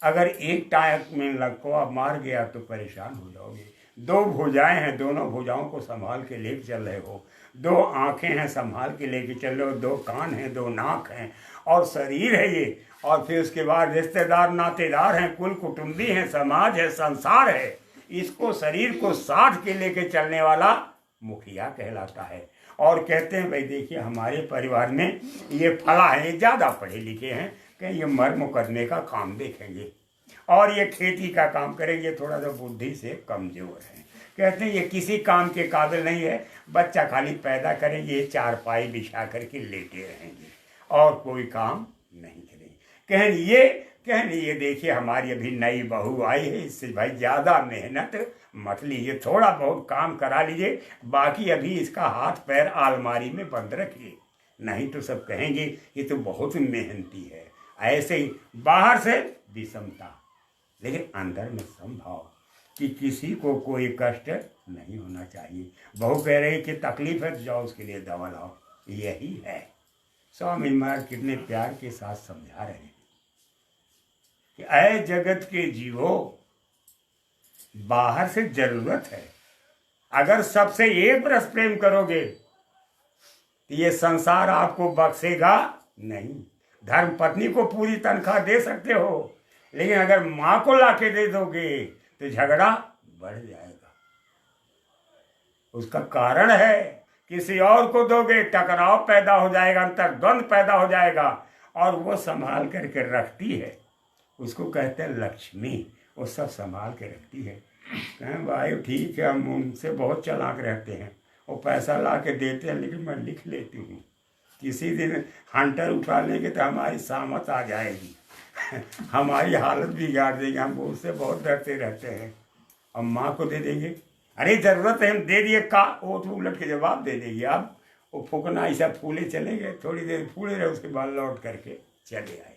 Speaker 1: अगर एक टांग में लकवा मार गया तो परेशान हो जाओगे। दो भुजाएं हैं, दोनों भुजाओं को संभाल के लेके चल रहे हो। दो आंखें हैं, संभाल के लेके चल रहे हो। दो कान हैं, दो नाक हैं, और शरीर है ये। और फिर उसके बाद रिश्तेदार नातेदार हैं, कुल कुटुंबी हैं, समाज है, संसार है। इसको शरीर को साथ के लेके चलने वाला मुखिया कहलाता है। और कहते हैं भाई देखिए हमारे परिवार में ये फला है, ये ज़्यादा पढ़े लिखे हैं, कि ये मर्म करने का काम देखेंगे और ये खेती का काम करेंगे, थोड़ा सा बुद्धि से कमजोर है। कहते हैं ये किसी काम के काबिल नहीं है, बच्चा खाली पैदा करेंगे, ये चारपाई बिछा करके लेटे रहेंगे और कोई काम नहीं करेंगे। कहने ये देखिए हमारी अभी नई बहू आई है, इससे भाई ज़्यादा मेहनत मत लीजिए, थोड़ा बहुत काम करा लीजिए, बाकी अभी इसका हाथ पैर अलमारी में बंद रखिए, नहीं तो सब कहेंगे ये तो बहुत मेहनती है। ऐसे ही बाहर से विषमता, लेकिन अंदर में संभाव कि किसी को कोई कष्ट नहीं होना चाहिए। बहू कह रही कि तकलीफ है तो जाओ उसके लिए दवा लाओ, यही है। स्वामी महाराज कितने प्यार के साथ समझा रहे हैं कि ऐ जगत के जीवो, बाहर से जरूरत है, अगर सबसे एक बरस प्रेम करोगे तो ये संसार आपको बख्शेगा नहीं। धर्म पत्नी को पूरी तनख्वाह दे सकते हो, लेकिन अगर माँ को लाके दे दोगे तो झगड़ा बढ़ जाएगा। उसका कारण है किसी और को दोगे, टकराव पैदा हो जाएगा, अंतर्द्वंद पैदा हो जाएगा, और वो संभाल करके रखती है, उसको कहते हैं लक्ष्मी, वो सब संभाल के रखती है। कहें भाई ठीक है, हम उनसे बहुत चालाक रहते हैं, वो पैसा ला के देते हैं, लेकिन मैं लिख लेती हूँ, किसी दिन हंटर उठा लेंगे तो हमारी सामत आ जाएगी हमारी हालत बिगाड़ देंगे, हम उससे बहुत डरते रहते हैं। अब माँ को दे देंगे, अरे ज़रूरत है हम दे दिए का, वो तो उलट के जवाब दे देगी। अब वो फूकना ऐसा फूले चलेंगे, थोड़ी देर फूले रहे, उसके बाद लौट करके चले आए।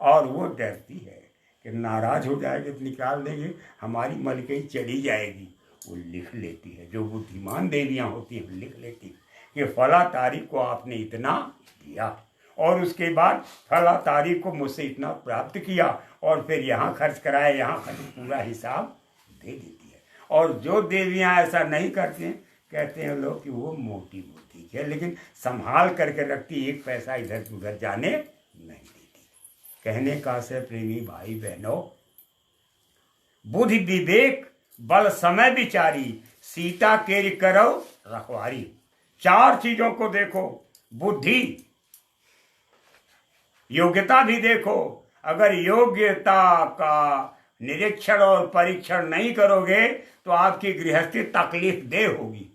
Speaker 1: और वो डरती है कि नाराज़ हो जाएगी तो निकाल देंगे, हमारी मलकई चली जाएगी। वो लिख लेती है, जो बुद्धिमान देवियाँ होती हैं लिख लेती है कि फला तारीख को आपने इतना दिया, और उसके बाद फला तारीख को मुझसे इतना प्राप्त किया, और फिर यहाँ खर्च कराया, यहाँ खर्च, पूरा हिसाब दे देती है। और जो देवियाँ ऐसा नहीं करती हैं, कहते हैं लोग कि वो मोटी बुद्धि है, लेकिन संभाल करके रखती, एक पैसा इधर उधर जाने नहीं देती। कहने का से प्रेमी भाई बहनों, बुद्धि विवेक बल समय विचारी, सीता केरी करो रखवारी। चार चीजों को देखो, बुद्धि, योग्यता भी देखो। अगर योग्यता का निरीक्षण और परीक्षण नहीं करोगे तो आपकी गृहस्थी तकलीफ दे होगी।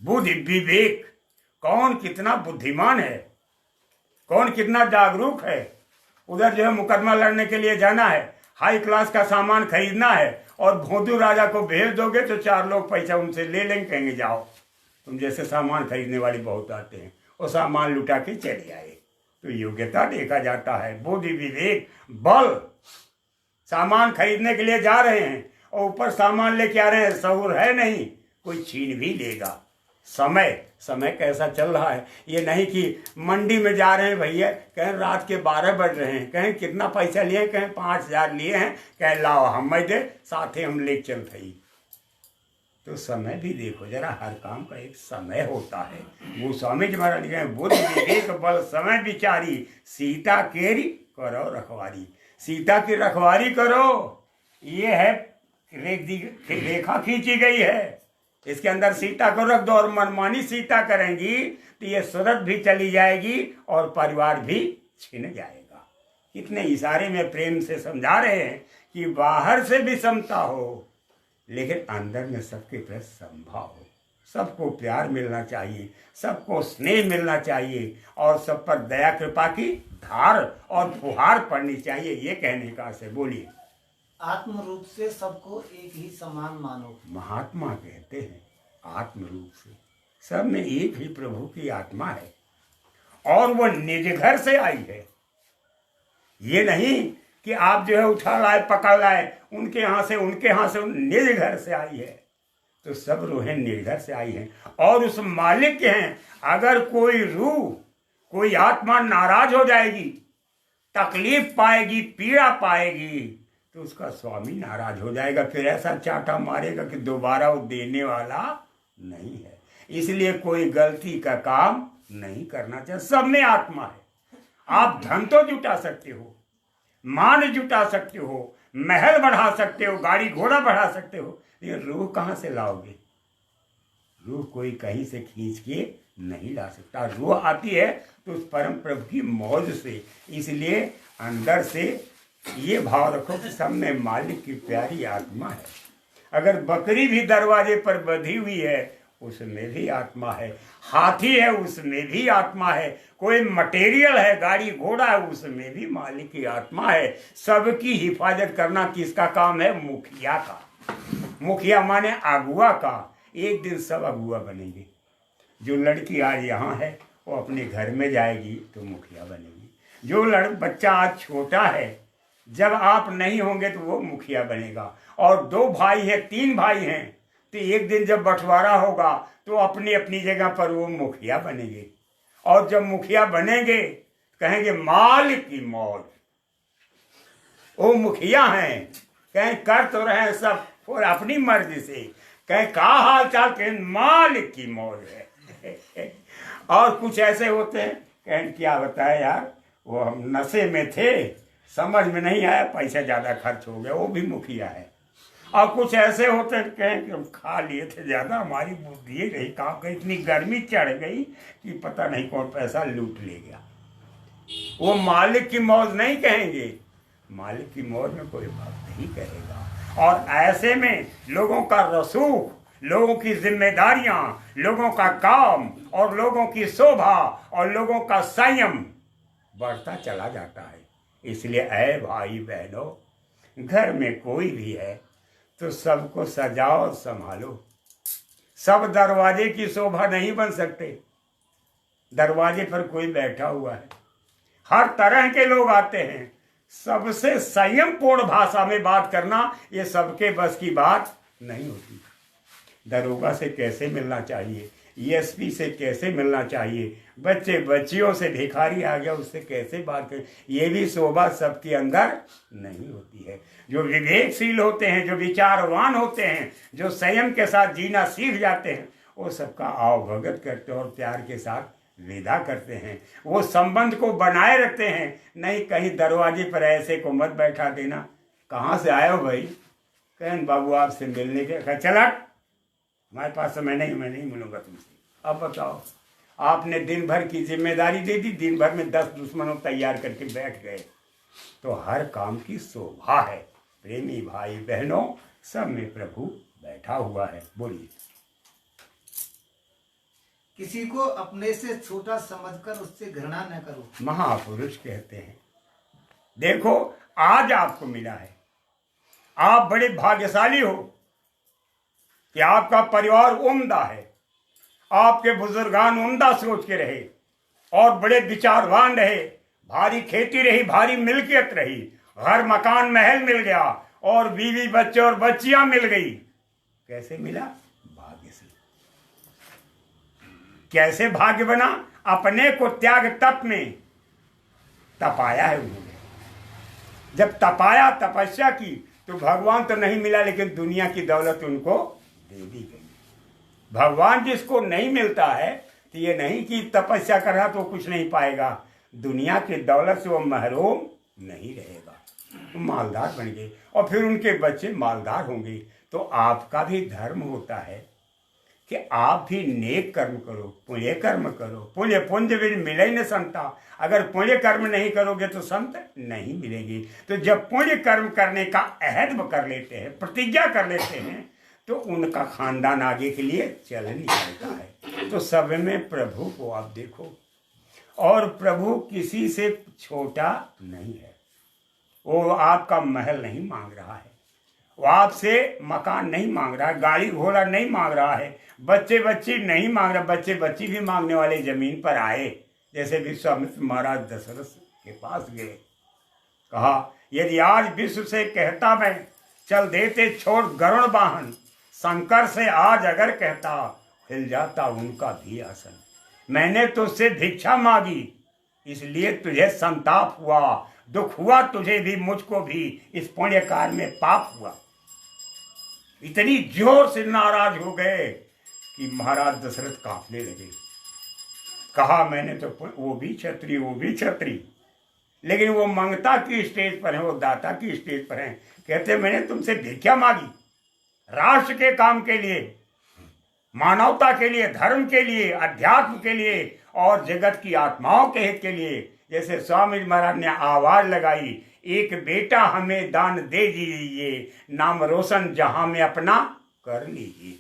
Speaker 1: बुद्धि विवेक, कौन कितना बुद्धिमान है, कौन कितना जागरूक है। उधर जो है मुकदमा लड़ने के लिए जाना है, हाई क्लास का सामान खरीदना है, और भोंदू राजा को भेज दोगे तो चार लोग पैसा उनसे ले लेंगे, कहेंगे जाओ, तुम जैसे सामान खरीदने वाली बहुत आते हैं, और सामान लुटा के चले आए। तो योग्यता देखा जाता है, बुद्धि विवेक बल। सामान खरीदने के लिए जा रहे हैं और ऊपर सामान लेके आ रहे हैं, शऊर है नहीं, कोई छीन भी लेगा। समय कैसा चल रहा है, ये नहीं कि मंडी में जा रहे हैं भैया, कहें रात के 12 बज रहे हैं, कहें कितना पैसा लिए, कहें 5000 लिए हैं, कहें लाओ हम दे साथ ही हम ले चल रही। तो समय भी देखो जरा, हर काम का एक समय होता है। वो स्वामी जी महाराज लिखे बुद्धि विवेक बल समय विचारी, सीता केरी करो रखवारी। सीता की रखवारी करो, ये है रेखा खींची गई है। इसके अंदर सीता को रख दो और मनमानी सीता करेंगी तो ये सूरत भी चली जाएगी और परिवार भी छिन जाएगा। कितने इशारे में प्रेम से समझा रहे हैं कि बाहर से भी समता हो लेकिन अंदर में सबके प्रति संभाव हो, सबको प्यार मिलना चाहिए, सबको स्नेह मिलना चाहिए और सब पर दया कृपा की धार और फुहार पड़नी चाहिए। ये कहने का से बोलिए।
Speaker 3: आत्म रूप से सबको एक ही समान मानो।
Speaker 1: महात्मा कहते हैं आत्म रूप से सब में एक ही प्रभु की आत्मा है और वो निज घर से आई है। ये नहीं कि आप जो है उठा लाए पकड़ लाए, उनके यहाँ से निज घर से आई है। तो सब रूहें निज घर से आई हैं और उस मालिक के हैं। अगर कोई रूह कोई आत्मा नाराज हो जाएगी, तकलीफ पाएगी, पीड़ा पाएगी, तो उसका स्वामी नाराज हो जाएगा, फिर ऐसा चाटा मारेगा कि दोबारा वो देने वाला नहीं है। इसलिए कोई गलती का काम नहीं करना चाहिए। सब में आत्मा है। आप धन तो जुटा सकते हो, मान जुटा सकते हो, महल बढ़ा सकते हो, गाड़ी घोड़ा बढ़ा सकते हो, लेकिन रूह कहाँ से लाओगे? रूह कोई कहीं से खींच के नहीं ला सकता। रूह आती है तो उस परम प्रभु की मौज से। इसलिए अंदर से ये भाव रखो कि सब में मालिक की प्यारी आत्मा है। अगर बकरी भी दरवाजे पर बंधी हुई है उसमें भी आत्मा है, हाथी है उसमें भी आत्मा है, कोई मटेरियल है गाड़ी घोड़ा है उसमें भी मालिक की आत्मा है। सबकी हिफाजत करना किसका काम है? मुखिया का। मुखिया माने अगुआ का। एक दिन सब अगुआ बनेंगे। जो लड़की आज यहाँ है वो अपने घर में जाएगी तो मुखिया बनेगी। जो बच्चा आज छोटा है जब आप नहीं होंगे तो वो मुखिया बनेगा। और 2 भाई है 3 भाई हैं तो एक दिन जब बंटवारा होगा तो अपनी अपनी जगह पर वो मुखिया बनेंगे। और जब मुखिया बनेंगे कहेंगे मालिक की मौज। वो मुखिया हैं, कहें कर तो रहे हैं सब और अपनी मर्जी से, कहें का हाल चाल, कहें मालिक की मौज है। और कुछ ऐसे होते हैं कहें क्या बताए यार, वो हम नशे में थे, समझ में नहीं आया, पैसा ज़्यादा खर्च हो गया, वो भी मुखिया है। और कुछ ऐसे होते हैं कहें कि हम खा लिए थे ज़्यादा, हमारी बुद्धि नहीं काम कर, इतनी गर्मी चढ़ गई कि पता नहीं कौन पैसा लूट ले गया। वो मालिक की मौज नहीं कहेंगे, मालिक की मौज में कोई बात नहीं कहेगा। और ऐसे में लोगों का रसूख, लोगों की जिम्मेदारियां, लोगों का काम और लोगों की शोभा और लोगों का संयम बढ़ता चला जाता है। इसलिए ऐ भाई बहनों, घर में कोई भी है तो सबको सजाओ और संभालो। सब दरवाजे की शोभा नहीं बन सकते। दरवाजे पर कोई बैठा हुआ है, हर तरह के लोग आते हैं। सबसे संयम पूर्ण भाषा में बात करना ये सबके बस की बात नहीं होती। दरोगा से कैसे मिलना चाहिए, एसपी से कैसे मिलना चाहिए, बच्चे बच्चियों से, भिखारी आ गया उससे कैसे बात करें, ये भी शोभा सबके अंदर नहीं होती है। जो विवेकशील होते हैं, जो विचारवान होते हैं, जो संयम के साथ जीना सीख जाते हैं, वो सबका आवभगत करते हैं और प्यार के साथ विदा करते हैं। वो संबंध को बनाए रखते हैं। नहीं कहीं दरवाजे पर ऐसे को मत बैठा देना, कहाँ से आए हो भाई, कहें बाबू आपसे मिलने के, चला हमारे पास समय नहीं, मैं नहीं मिलूंगा तुमसे। अब बताओ, आपने दिन भर की जिम्मेदारी दे दी, दिन भर में 10 दुश्मनों तैयार करके बैठ गए। तो हर काम की शोभा है। प्रेमी भाई बहनों, सब में प्रभु बैठा हुआ है। बोलिए।
Speaker 3: किसी को अपने से छोटा समझकर उससे घृणा न करो।
Speaker 1: महापुरुष कहते हैं देखो आज आपको मिला है, आप बड़े भाग्यशाली हो कि आपका परिवार उम्दा है, आपके बुजुर्गान उम्दा सोच के रहे, और बड़े विचारवान रहे, भारी खेती रही, भारी मिल्कियत रही, घर मकान महल मिल गया और बीवी बच्चे और बच्चियां मिल गई। कैसे मिला? भाग्य से। कैसे भाग्य बना? अपने को त्याग तप में तपाया है उन्होंने। जब तपाया, तपस्या की, तो भगवान तो नहीं मिला, लेकिन दुनिया की दौलत उनको दे दी गई। भगवान जिसको नहीं मिलता है तो ये नहीं कि तपस्या कर रहा तो कुछ नहीं पाएगा, दुनिया की दौलत से वो महरूम नहीं रहेगा। तो मालदार बन गए और फिर उनके बच्चे मालदार होंगे। तो आपका भी धर्म होता है कि आप भी नेक कर्म करो, पुण्य कर्म करो। पुण्य पुंज भी मिले न संता। अगर पुण्य कर्म नहीं करोगे तो संत नहीं मिलेगी। तो जब पुण्य कर्म करने का अहद कर लेते हैं, प्रतिज्ञा कर लेते हैं, तो उनका खानदान आगे के लिए चल निकलता है। तो सब में प्रभु को आप देखो, और प्रभु किसी से छोटा नहीं है। वो आपका महल नहीं मांग रहा है, वो आपसे मकान नहीं मांग रहा है, गाड़ी घोड़ा नहीं मांग रहा है, बच्चे बच्ची नहीं मांग रहा। बच्चे बच्ची भी मांगने वाले जमीन पर आए। जैसे विश्वामित्र महाराज दशरथ के पास गए, कहा यदि आज विश्व से कहता मैं चल देते छोड़ गरुड़ वाहन, शंकर से आज अगर कहता हिल जाता उनका भी आसन। मैंने तुझसे भिक्षा मांगी इसलिए तुझे संताप हुआ, दुख हुआ तुझे भी मुझको भी, इस पुण्य कार्य में पाप हुआ। इतनी जोर से नाराज हो गए कि महाराज दशरथ कांपने लगे। कहा मैंने तो वो भी क्षत्रिय, वो भी क्षत्रिय, लेकिन वो मंगता की स्टेज पर है, वो दाता की स्टेज पर है। कहते मैंने तुमसे भिक्षा मांगी राष्ट्र के काम के लिए, मानवता के लिए, धर्म के लिए, अध्यात्म के लिए और जगत की आत्माओं के हित के लिए। जैसे स्वामी महाराज ने आवाज लगाई, एक बेटा हमें दान दे दीजिए, नाम रोशन जहां में अपना कर लीजिए।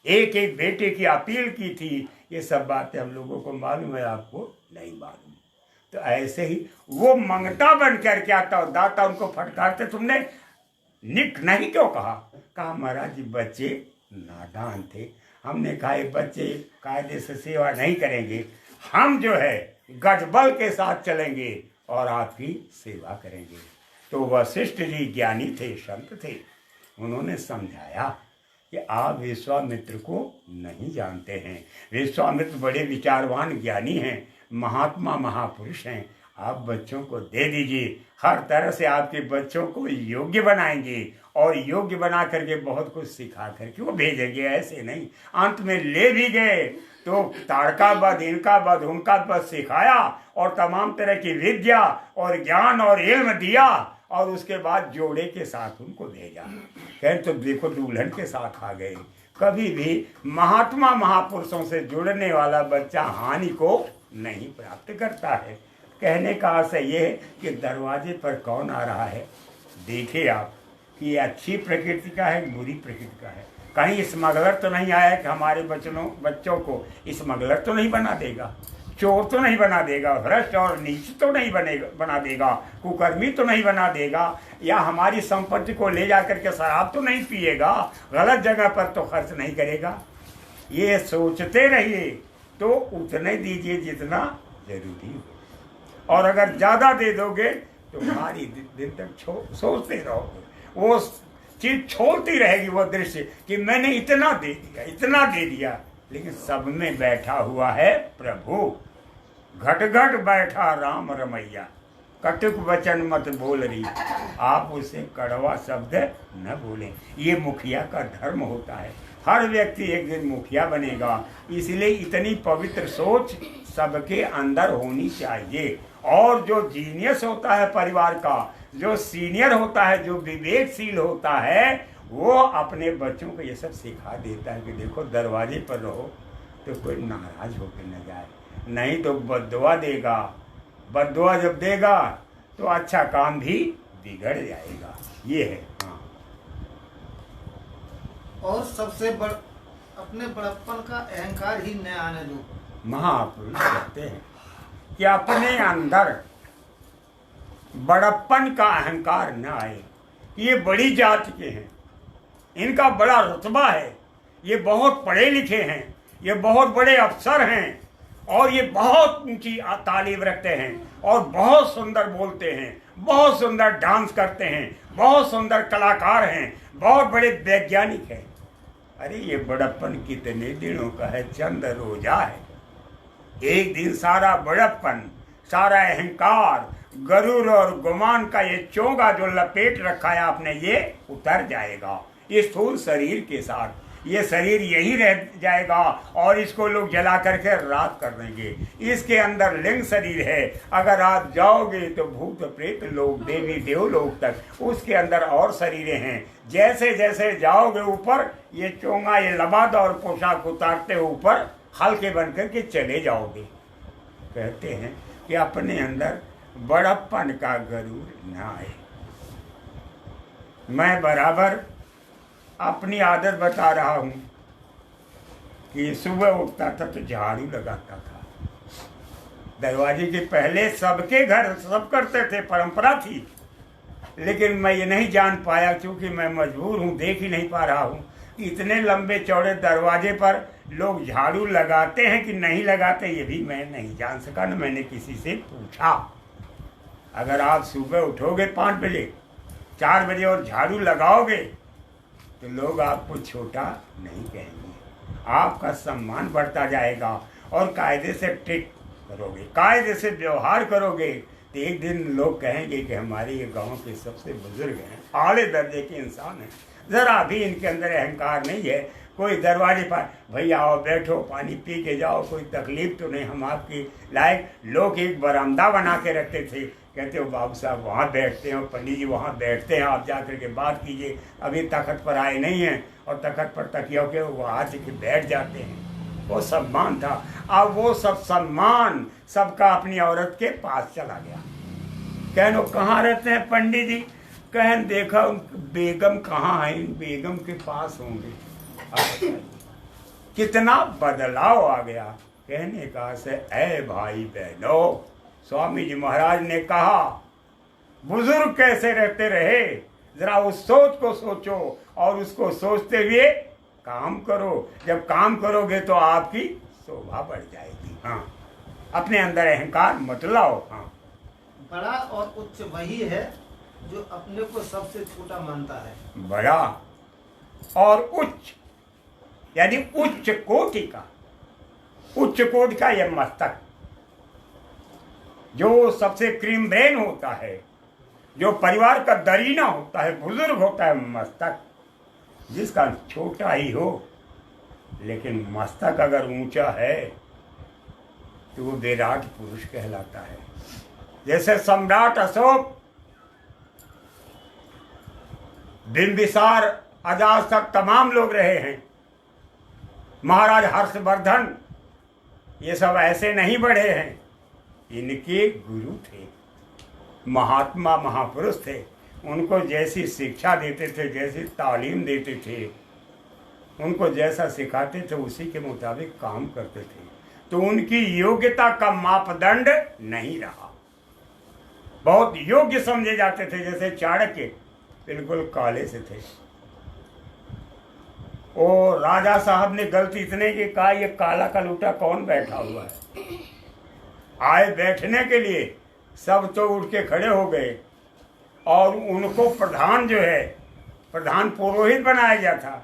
Speaker 1: एक एक बेटे की अपील की थी। ये सब बातें हम लोगों को मालूम है, आपको नहीं मालूम। तो ऐसे ही वो मंगता बन करके आता और दाता उनको फटकारते, तुमने निक नहीं क्यों कहा? महाराज जी बच्चे नादान थे, हमने कहा ये बच्चे कायदे से सेवा नहीं करेंगे, हम जो है गजबल के साथ चलेंगे और आपकी सेवा करेंगे। तो वशिष्ठ जी ज्ञानी थे, संत थे, उन्होंने समझाया कि आप विश्वामित्र को नहीं जानते हैं। विश्वामित्र बड़े विचारवान ज्ञानी हैं, महात्मा महापुरुष हैं। आप बच्चों को दे दीजिए, हर तरह से आपके बच्चों को योग्य बनाएंगे और योग्य बना करके बहुत कुछ सिखा करके वो भेजेंगे। ऐसे नहीं, अंत में ले भी गए तो ताड़का बद, इनका बद, उनका बद सिखाया और तमाम तरह की विद्या और ज्ञान और इल्म दिया और उसके बाद जोड़े के साथ उनको भेजा। खैर तो देखो दुल्हन के साथ आ गए। कभी भी महात्मा महापुरुषों से जुड़ने वाला बच्चा हानि को नहीं प्राप्त करता है। कहने का आशय ये है कि दरवाजे पर कौन आ रहा है, देखिए आप कि ये अच्छी प्रकृति का है, बुरी प्रकृति का है। कहीं स्मगलर तो नहीं आया कि हमारे बच्चों को स्मगलर तो नहीं बना देगा, चोर तो नहीं बना देगा, भ्रष्ट और नीच तो नहीं बना देगा, कुकर्मी तो नहीं बना देगा, या हमारी संपत्ति को ले जाकर के शराब तो नहीं पिएगा, गलत जगह पर तो खर्च नहीं करेगा। ये सोचते रहिए तो उतने दीजिए जितना जरूरी हो, और अगर ज़्यादा दे दोगे तो भारी दिन तक सोचते रहोगे। वो चीज छोड़ती रहेगी, वो दृश्य कि मैंने इतना दे दिया, इतना दे दिया, लेकिन सब में बैठा हुआ है प्रभु। घट घट बैठा राम रमैया, कटुक वचन मत बोल रही, आप उसे कड़वा शब्द न बोलें। ये मुखिया का धर्म होता है। हर व्यक्ति एक दिन मुखिया बनेगा, इसलिए इतनी पवित्र सोच सबके अंदर होनी चाहिए। और जो जीनियस होता है परिवार का, जो सीनियर होता है, जो विवेकशील होता है, वो अपने बच्चों को ये सब सिखा देता है कि देखो दरवाजे पर रहो तो कोई नाराज होकर न जाए, नहीं तो बद्दुआ देगा। बद्दुआ जब देगा तो अच्छा काम भी बिगड़ जाएगा। ये है। हाँ।
Speaker 3: और सबसे अपने बड़प्पन का अहंकार ही न आने दो।
Speaker 1: महापुरुष कहते हैं कि अपने अंदर बड़प्पन का अहंकार न आए। ये बड़ी जाति के हैं, इनका बड़ा रुतबा है, ये बहुत पढ़े लिखे हैं, ये बहुत बड़े अफसर हैं, और ये बहुत ऊंची तालीम रखते हैं और बहुत सुंदर बोलते हैं, बहुत सुंदर डांस करते हैं, बहुत सुंदर कलाकार हैं, बहुत बड़े वैज्ञानिक हैं। अरे ये बड़प्पन कितने दिनों का है, चंद रोजा है। एक दिन सारा बड़प्पन, सारा अहंकार, गरूर और गुमान का ये चोंगा जो लपेट रखा है आपने, ये उतर जाएगा ये स्थूल शरीर के साथ। ये शरीर यही रह जाएगा और इसको लोग जला करके राख कर देंगे। इसके अंदर लिंग शरीर है। अगर आप जाओगे तो भूत प्रेत लोग, देवी देवलोक तक, उसके अंदर और शरीरें हैं। जैसे जैसे जाओगे ऊपर, ये चोंगा, ये लबाद और पोशाक उतारते ऊपर हल्के बनकर के चले जाओगे। कहते हैं कि अपने अंदर बड़प्पन का गरूर ना आए। मैं बराबर अपनी आदत बता रहा हूं कि सुबह उठता था तो झाड़ू लगाता था। दरवाजे के पहले सबके घर सब करते थे, परंपरा थी। लेकिन मैं ये नहीं जान पाया क्योंकि मैं मजबूर हूं, देख ही नहीं पा रहा हूं कि इतने लंबे चौड़े दरवाजे पर लोग झाड़ू लगाते हैं कि नहीं लगाते, ये भी मैं नहीं जान सका, न मैंने किसी से पूछा। अगर आप सुबह उठोगे 5 बजे, 4 बजे और झाड़ू लगाओगे तो लोग आपको छोटा नहीं कहेंगे, आपका सम्मान बढ़ता जाएगा। और कायदे से ट्रीट करोगे, कायदे से व्यवहार करोगे तो एक दिन लोग कहेंगे कि हमारे ये गांव के सबसे बुजुर्ग हैं, आले दर्जे के इंसान हैं। ज़रा भी इनके अंदर अहंकार नहीं है। कोई दरवाजे पर भैया आओ बैठो, पानी पी के जाओ, कोई तकलीफ तो नहीं, हम आपकी लायक। लोग एक बरामदा बना के रखते थे, कहते हो बाबू साहब वहाँ बैठते हैं और पंडित जी वहाँ बैठते हैं, आप जा कर के बात कीजिए। अभी तख्त पर आए नहीं हैं और तख्त पर तकियों के वो हाथ के बैठ जाते हैं। वो सम्मान था। अब वो सब सम्मान सबका अपनी औरत के पास चला गया। कहनो कहाँ रहते हैं पंडित जी? कहन देखा बेगम कहाँ है, बेगम के पास होंगे। कितना बदलाव आ गया। कहने का से ऐ भाई बहनों, स्वामी जी महाराज ने कहा बुजुर्ग कैसे रहते रहे, जरा उस सोच को सोचो और उसको सोचते हुए काम करो। जब काम करोगे तो आपकी शोभा बढ़ जाएगी। हाँ, अपने अंदर अहंकार मत लाओ। हाँ,
Speaker 3: बड़ा और उच्च वही है जो अपने को सबसे छोटा मानता है।
Speaker 1: बड़ा और उच्च यानी उच्च कोटि का, उच्च कोटि का यह मस्तक जो सबसे क्रीम ब्रेन होता है, जो परिवार का दरीना होता है, बुजुर्ग होता है, मस्तक जिसका छोटा ही हो लेकिन मस्तक अगर ऊंचा है तो वो विराट पुरुष कहलाता है। जैसे सम्राट अशोक, बिंबिसार, अजातशत्रु तमाम लोग रहे हैं, महाराज हर्षवर्धन, ये सब ऐसे नहीं बढ़े हैं। इनके गुरु थे, महात्मा महापुरुष थे। उनको जैसी शिक्षा देते थे, जैसी तालीम देते थे, उनको जैसा सिखाते थे उसी के मुताबिक काम करते थे। तो उनकी योग्यता का मापदंड नहीं रहा। बहुत योग्य समझे जाते थे। जैसे चाणक्य बिल्कुल काले से थे। ओ राजा साहब ने गलती इतने की कहा ये काला कलूटा कौन बैठा हुआ है। आए बैठने के लिए, सब तो उठ के खड़े हो गए और उनको प्रधान जो है, प्रधान पुरोहित बनाया गया था,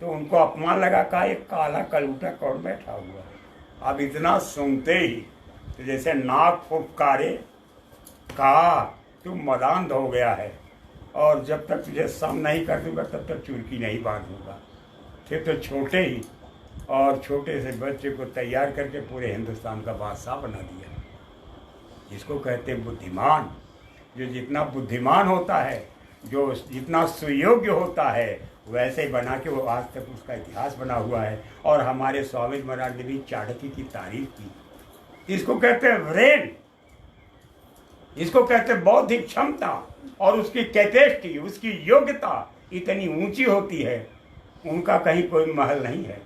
Speaker 1: तो उनको अपमान लगा, कहा ये काला कलूटा कौन बैठा हुआ है। अब इतना सुनते ही तो जैसे नाक फुफकारे, कहा तू मदांध हो गया है और जब तक तुझे सम नहीं कर दूंगा तब तक चुरकी नहीं बांधूंगा। थे तो छोटे ही, और छोटे से बच्चे को तैयार करके पूरे हिंदुस्तान का बादशाह बना दिया। जिसको कहते हैं बुद्धिमान। जो जितना बुद्धिमान होता है, जो जितना सुयोग्य होता है, वैसे बना के वो आज तक उसका इतिहास बना हुआ है। और हमारे स्वामी महाराज ने भी चाणक्य की तारीफ की। इसको कहते हैं ब्रेन, इसको कहते हैं बौद्धिक क्षमता। और उसकी कैपेसिटी, उसकी योग्यता इतनी ऊंची होती है, उनका कहीं कोई महल नहीं है।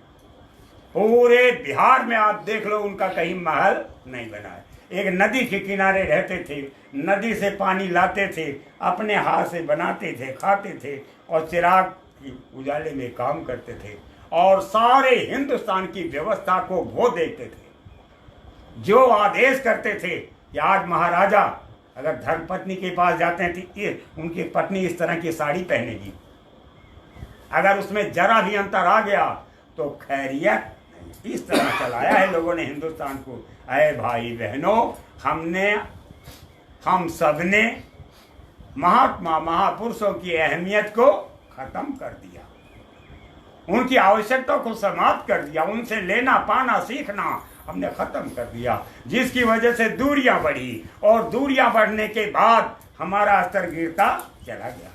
Speaker 1: पूरे बिहार में आप देख लो, उनका कहीं महल नहीं बना है। एक नदी के किनारे रहते थे, नदी से पानी लाते थे, अपने हाथ से बनाते थे, खाते थे और चिराग की उजाले में काम करते थे और सारे हिंदुस्तान की व्यवस्था को वो देखते थे। जो आदेश करते थे कि आज महाराजा अगर धर्मपत्नी के पास जाते हैं तो ये उनकी पत्नी इस तरह की साड़ी पहनेगी, अगर उसमें जरा भी अंतर आ गया तो खैरियत। इस तरह चलाया है लोगों ने हिंदुस्तान को। अरे भाई बहनों, हम सब ने महात्मा महापुरुषों की अहमियत को खत्म कर दिया, उनकी आवश्यकता को समाप्त कर दिया, उनसे लेना पाना सीखना हमने खत्म कर दिया, जिसकी वजह से दूरियां बढ़ी और दूरियां बढ़ने के बाद हमारा स्तर गिरता चला गया।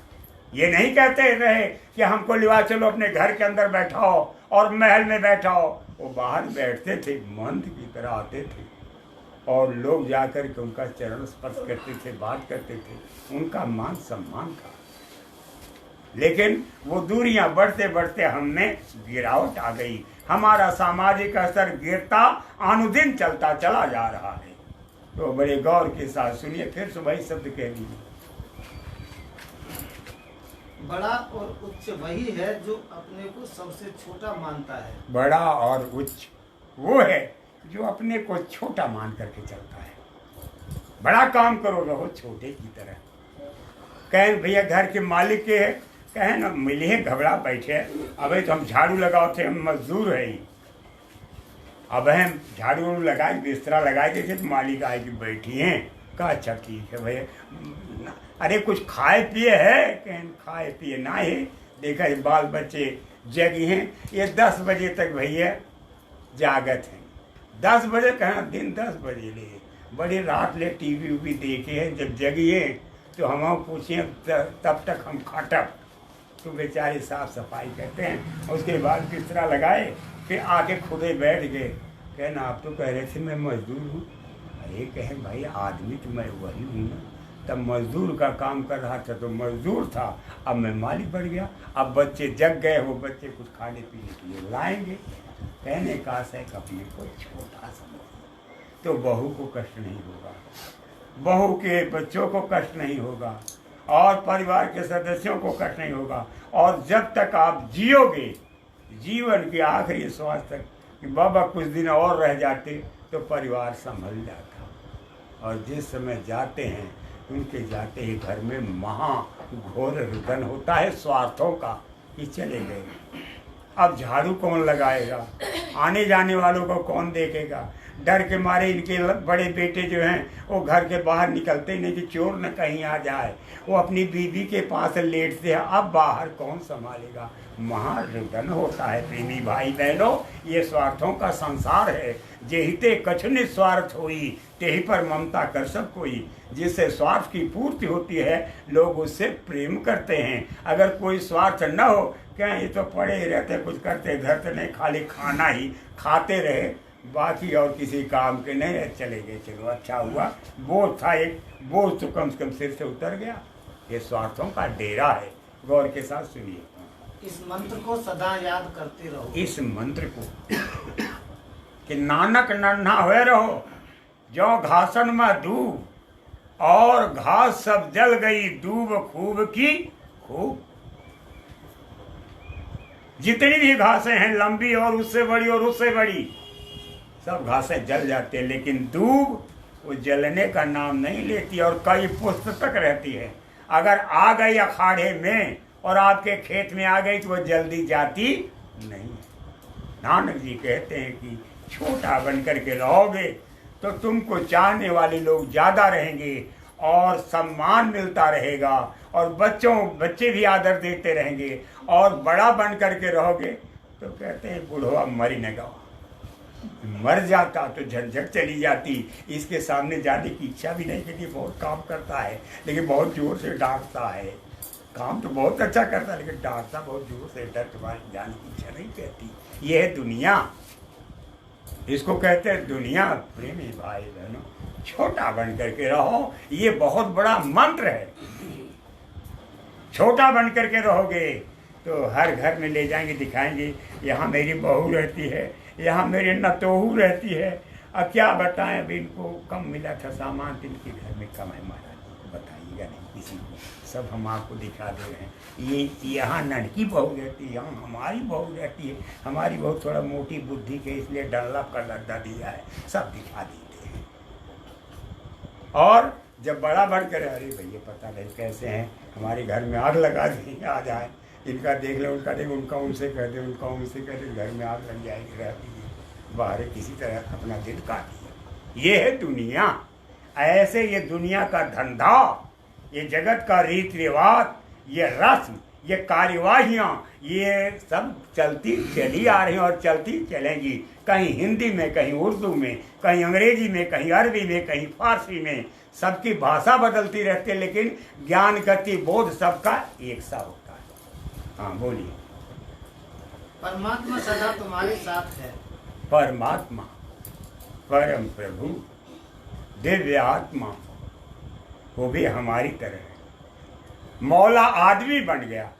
Speaker 1: ये नहीं कहते रहे कि हमको लिवा चलो अपने घर के अंदर बैठाओ और महल में बैठाओ, वो बाहर बैठते थे, मंद की तरह आते थे और लोग जाकर के उनका चरण स्पर्श करते थे, बात करते थे, उनका मान सम्मान था। लेकिन वो दूरियां बढ़ते बढ़ते हमने गिरावट आ गई, हमारा सामाजिक स्तर गिरता अनुदिन चलता चला जा रहा है। तो बड़े गौर के साथ सुनिए, फिर से वही शब्द कह दीजिए।
Speaker 3: बड़ा और उच्च वही है जो अपने को सबसे छोटा मानता है।
Speaker 1: बड़ा और उच्च वो है जो अपने को छोटा मान करके चलता है। बड़ा काम करो, रहो छोटे की तरह। कहें भैया घर के मालिक के है, कहें ना मिले घबरा बैठे, अबे तो हम झाड़ू लगाओ थे, हम मजदूर है। अब हम झाड़ू लगाए, बिस्तरा लगाए थे तो मालिक आए कि बैठी हैं, कहा अच्छा ठीक है भैया, अरे कुछ खाए पिए है? कहें खाए पिए ना है, देखा बाल बच्चे जगी हैं, ये 10 बजे तक भैया जागत हैं। 10 बजे कहें दिन 10 बजे ले, बड़ी रात ले टीवी उवी देखे हैं, जब जगिए तो हम पूछें तब तक हम खटक। तो बेचारे साफ सफाई करते हैं, उसके बाद बिस्तरा लगाए, फिर आके खुदे बैठ गए। कहना आप तो कह रहे थे मैं मजदूर हूँ। अरे कहें भाई आदमी तो मैं वही हूँ ना, तब मजदूर का काम कर रहा था तो मजदूर था, अब मैं मालिक बढ़ गया, अब बच्चे जग गए, वो बच्चे कुछ खाने पीने के लिए लाएंगे। कहने का है कि अपने को छोटा समझ, तो बहू को कष्ट नहीं होगा, बहू के बच्चों को कष्ट नहीं होगा और परिवार के सदस्यों को कष्ट नहीं होगा। और जब तक आप जियोगे जीवन के आखिरी श्वास तक कि बाबा कुछ दिन और रह जाते तो परिवार संभल जाता। और जिस समय जाते हैं उनके जाते ही घर में महा घोर रुदन होता है स्वार्थों का कि चले गए। अब झाड़ू कौन लगाएगा, आने जाने वालों को कौन देखेगा? डर के मारे इनके बड़े बेटे जो हैं वो घर के बाहर निकलते नहीं कि चोर न कहीं आ जाए, वो अपनी बीवी के पास लेटते हैं। अब बाहर कौन संभालेगा? महारुदन होता है। प्रेमी भाई बहनों, ये स्वार्थों का संसार है। जेहिते कछु निस्वार्थ होई तेहि पर ममता कर सब कोई। जिससे स्वार्थ की पूर्ति होती है लोग उससे प्रेम करते हैं। अगर कोई स्वार्थ न हो, क्या ये तो पड़े ही रहते, कुछ करते धरते नहीं, खाली खाना ही खाते रहे, बाकी और किसी काम के नहीं, चले गए, चलो अच्छा हुआ, बोझ था एक, बोझ तो कम से कम सिर से उतर गया। ये स्वार्थों का डेरा है। गौर के साथ सुनिए,
Speaker 3: इस मंत्र को सदा याद करते रहो।
Speaker 1: इस मंत्र को कि नानक नन्हा हुए रहो जो घासन में दूब, और घास सब जल गई दूब खूब की खूब। जितनी भी घासें हैं लंबी और उससे बड़ी और उससे बड़ी, सब घासें जल जाती है, लेकिन दूब वो जलने का नाम नहीं लेती और कई पुष्प तक रहती है। अगर आ गई अखाड़े में और आपके खेत में आ गई तो वो जल्दी जाती नहीं। नानक जी कहते हैं कि छोटा बन करके रहोगे तो तुमको चाहने वाले लोग ज़्यादा रहेंगे और सम्मान मिलता रहेगा और बच्चे भी आदर देते रहेंगे। और बड़ा बन करके रहोगे तो कहते हैं बुढ़वा मरी न गवा, मर जाता तो झंझट चली जाती। इसके सामने जाने की इच्छा भी नहीं करती। बहुत काम करता है लेकिन बहुत जोर से डांटता है। काम तो बहुत अच्छा करता है लेकिन डांटता बहुत जोर से, डर तुम्हारी जाने की इच्छा नहीं कहती। ये है दुनिया, इसको कहते हैं दुनिया। प्रेमी भाई बहनों, छोटा बन करके रहो, ये बहुत बड़ा मंत्र है। छोटा बन करके रहोगे तो हर घर में ले जाएंगे, दिखाएंगे, यहाँ मेरी बहू रहती है, यहाँ मेरी नतोहू रहती है। अब क्या बताएं, अभी इनको कम मिला था सामान, तो इनके घर में कम है महाराज, बताइएगा नहीं किसी को, सब हम आपको दिखा दे रहे हैं। ये यहाँ लड़की बहू रहती है, यहाँ हमारी बहू रहती है। हमारी बहू थोड़ा मोटी बुद्धि के इसलिए डल्ला का लड्डा दिया है, सब दिखा देते। और जब बड़ा बढ़कर अरे भैया पता नहीं कैसे हैं, हमारे घर में आग लगा दी, आ जाए, इनका देख ले, उनका देख, उनका उनसे कह दे, उनका उनसे कह दे, घर में आग लग जाएगी, रहती बाहर किसी तरह अपना दिन काट। ये है दुनिया। ऐसे ये दुनिया का धंधा, ये जगत का रीति रिवाज, ये रस्म, ये कार्यवाहियाँ, ये सब चलती चली आ रही हैं और चलती चलेंगी। कहीं हिंदी में, कहीं उर्दू में, कहीं अंग्रेजी में, कहीं अरबी में, कहीं फारसी में, सबकी भाषा बदलती रहती है, लेकिन ज्ञान गति बोध सबका एक सा होता है। हाँ बोलिए।
Speaker 3: परमात्मा सदा तुम्हारे साथ है।
Speaker 1: परमात्मा, परम प्रभु, दिव्य आत्मा, वो भी हमारी तरह है। मौला आदमी बन गया,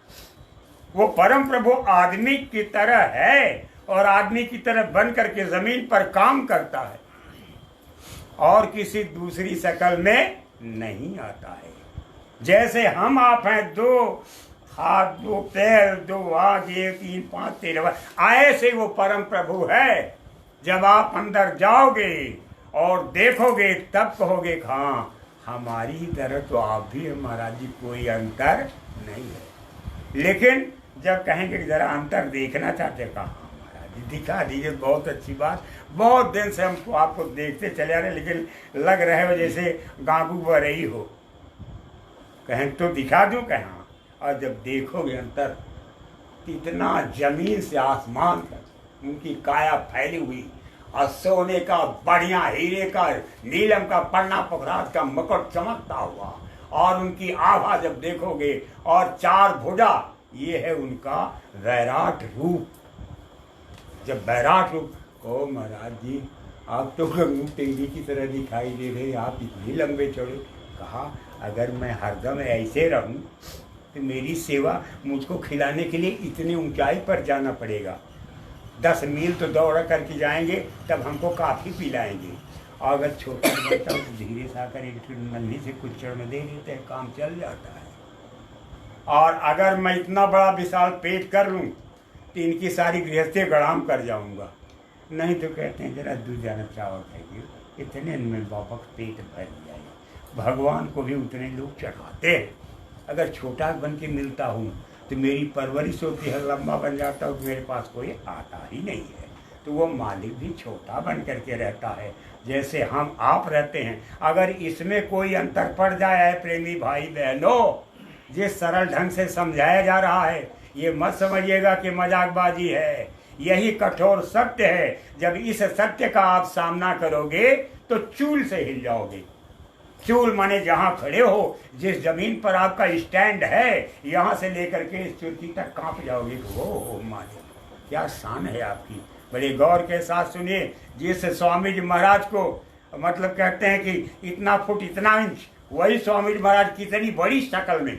Speaker 1: वो परम प्रभु आदमी की तरह है और आदमी की तरह बन करके जमीन पर काम करता है और किसी दूसरी शक्ल में नहीं आता है। जैसे हम आप हैं, 2 हाथ, 2 पैर, 2 आँख, 1 3 5 13, ऐसे वो परम प्रभु है। जब आप अंदर जाओगे और देखोगे तब कहोगे हाँ हमारी ही तरह तो आप भी हैं महाराज जी, कोई अंतर नहीं है। लेकिन जब कहेंगे कि जरा अंतर देखना चाहते, कहा हाँ महाराज जी दिखा दीजिए, बहुत अच्छी बात, बहुत दिन से हमको आपको देखते चले आ रहे, लेकिन लग रहे हो जैसे गांगू बह रही हो। कहें तो दिखा दूं, कहें हाँ। और जब देखोगे अंतर, इतना जमीन से आसमान तक उनकी काया फैली हुई और सोने का बढ़िया, हीरे का, नीलम का, पन्ना पुखराज का मुकुट चमकता हुआ, और उनकी आभा जब देखोगे, और 4 भुजा, ये है उनका वैराट रूप। जब वैराट रूप, ओ महाराज जी आप तो गंगू टेंगी की तरह दिखाई दे रहे, आप इतने लंबे चौड़े। कहा अगर मैं हरदम ऐसे रहूं तो मेरी सेवा, मुझको खिलाने के लिए इतनी ऊंचाई पर जाना पड़ेगा। 10 मील तो दौड़ करके जाएंगे, तब हमको काफ़ी पिलाएंगे। और अगर छोटा बच्चा तो धीरे से आकर एक नन्ही से कुछ चढ़ दे देते हैं, काम चल जाता है। और अगर मैं इतना बड़ा विशाल पेट कर लूँ तो इनकी सारी गृहस्थी गड़ाम कर जाऊँगा। नहीं तो कहते हैं जरा दूध जाना चावल खाइए, इतने में बाबा पेट भर जाए। भगवान को भी उतने लोग चढ़ाते हैं। अगर छोटा बन के मिलता हूँ तो मेरी परवरिश होती है, लंबा बन जाता हूँ तो मेरे पास कोई आता ही नहीं है। तो वो मालिक भी छोटा बन करके रहता है, जैसे हम आप रहते हैं। अगर इसमें कोई अंतर पड़ जाए प्रेमी भाई बहनों, जिस सरल ढंग से समझाया जा रहा है, ये मत समझिएगा कि मजाकबाजी है, यही कठोर सत्य है। जब इस सत्य का आप सामना करोगे तो चूल से हिल जाओगे। चूल माने जहाँ खड़े हो, जिस जमीन पर आपका स्टैंड है, यहाँ से लेकर के इस चुटकी तक कांप जाओगे। हो मालिक, क्या शान है आपकी। बड़े गौर के साथ सुनिए। जिस स्वामी जी महाराज को मतलब कहते हैं कि इतना फुट इतना इंच, वही स्वामी जी महाराज कितनी बड़ी शक्ल में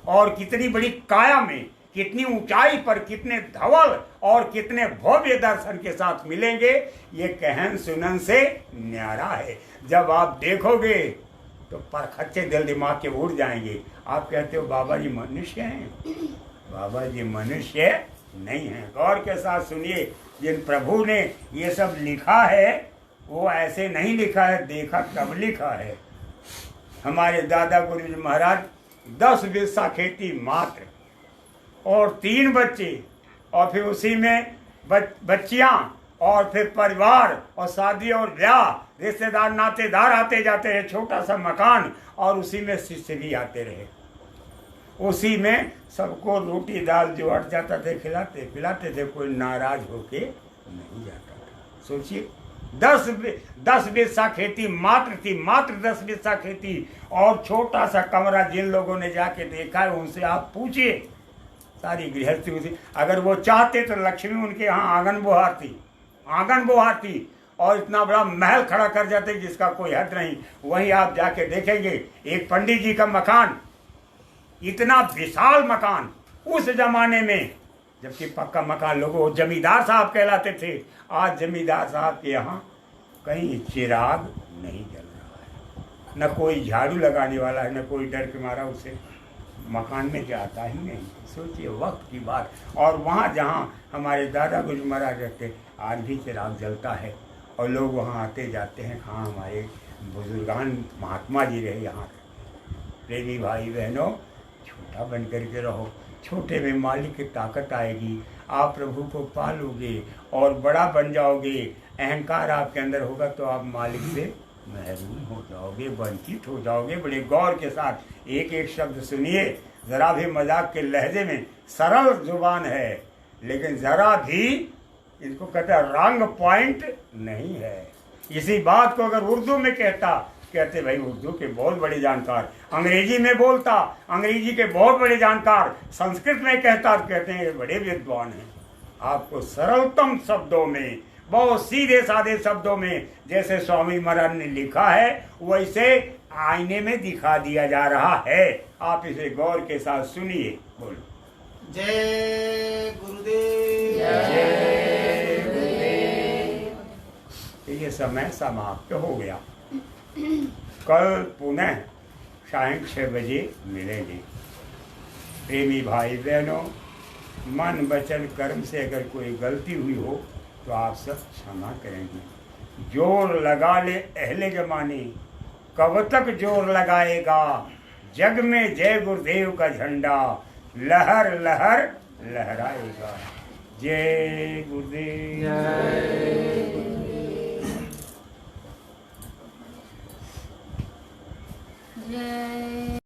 Speaker 1: और कितनी बड़ी काया में, कितनी ऊंचाई पर, कितने धवल और कितने भव्य दर्शन के साथ मिलेंगे, ये कहन सुनन से न्यारा है। जब आप देखोगे तो परखच्चे दिल दिमाग के उड़ जाएंगे। आप कहते हो बाबा जी मनुष्य हैं, बाबा जी मनुष्य नहीं हैं। गौर के साथ सुनिए, जिन प्रभु ने ये सब लिखा है वो ऐसे नहीं लिखा है, देखा कब लिखा है। हमारे दादा गुरु जी महाराज 10 बिस्सा खेती मात्र और 3 बच्चे, और फिर उसी में बच्चियां, और फिर परिवार और शादी और ब्याह, रिश्तेदार नातेदार आते जाते रहे, छोटा सा मकान, और उसी में शिष्य भी आते रहे। उसी में सबको रोटी दाल जो अट जाता थे खिलाते पिलाते थे, कोई नाराज होके नहीं जाता था। सोचिए 10 बिस्सा खेती मात्र थी, मात्र 10 बिस्सा खेती, और छोटा सा कमरा। जिन लोगों ने जाके देखा है उनसे आप पूछिए, सारी गृहस्थी उसी। अगर वो चाहते तो लक्ष्मी उनके यहाँ आंगन बुहार थी, और इतना बड़ा महल खड़ा कर जाते जिसका कोई हद नहीं। वहीं आप जाके देखेंगे एक पंडित जी का मकान, इतना विशाल मकान उस जमाने में, जबकि पक्का मकान लोगों जमींदार साहब कहलाते थे। आज जमींदार साहब के यहाँ कहीं चिराग नहीं जल रहा है, न कोई झाड़ू लगाने वाला है, न कोई डर के मारा उसे मकान में जाता ही नहीं। सोचिए वक्त की बात। और वहाँ जहाँ हमारे दादा गुरु महाराज रहते, आज भी चिराग जलता है और लोग वहाँ आते जाते हैं। हाँ हमारे बुजुर्गान महात्मा जी रहे यहाँ। प्रेमी भाई बहनों, छोटा बन करके रहो, छोटे में मालिक की ताकत आएगी, आप प्रभु को पालोगे और बड़ा बन जाओगे। अहंकार आपके अंदर होगा तो आप मालिक से महरूम हो जाओगे, वंचित हो जाओगे। बड़े गौर के साथ एक एक शब्द सुनिए, ज़रा भी मजाक के लहजे में, सरल जुबान है लेकिन ज़रा भी इसको कहते हैं रंग पॉइंट नहीं है। इसी बात को अगर उर्दू में कहते भाई उर्दू के बहुत बड़े जानकार, अंग्रेजी में बोलता, अंग्रेजी के बहुत बड़े जानकार, संस्कृत में कहता तो कहते हैं ये बड़े विद्वान हैं। आपको सरलतम शब्दों में, बहुत सीधे साधे शब्दों में, जैसे स्वामी महाराज ने लिखा है वैसे आईने में दिखा दिया जा रहा है। आप इसे गौर के साथ सुनिए। बोलो
Speaker 3: जय गुरुदेव।
Speaker 1: जय गुरुदेव। ये समय समाप्त हो गया। कल पुनः सायं 6 बजे मिलेंगे। प्रेमी भाई बहनों, मन वचन कर्म से अगर कोई गलती हुई हो तो आप सब क्षमा करेंगे। जोर लगा ले अहले जमाने, कब तक जोर लगाएगा, जग में जय गुरुदेव का झंडा लहर लहर लहराएगा। जय गुरुदेव।
Speaker 2: जय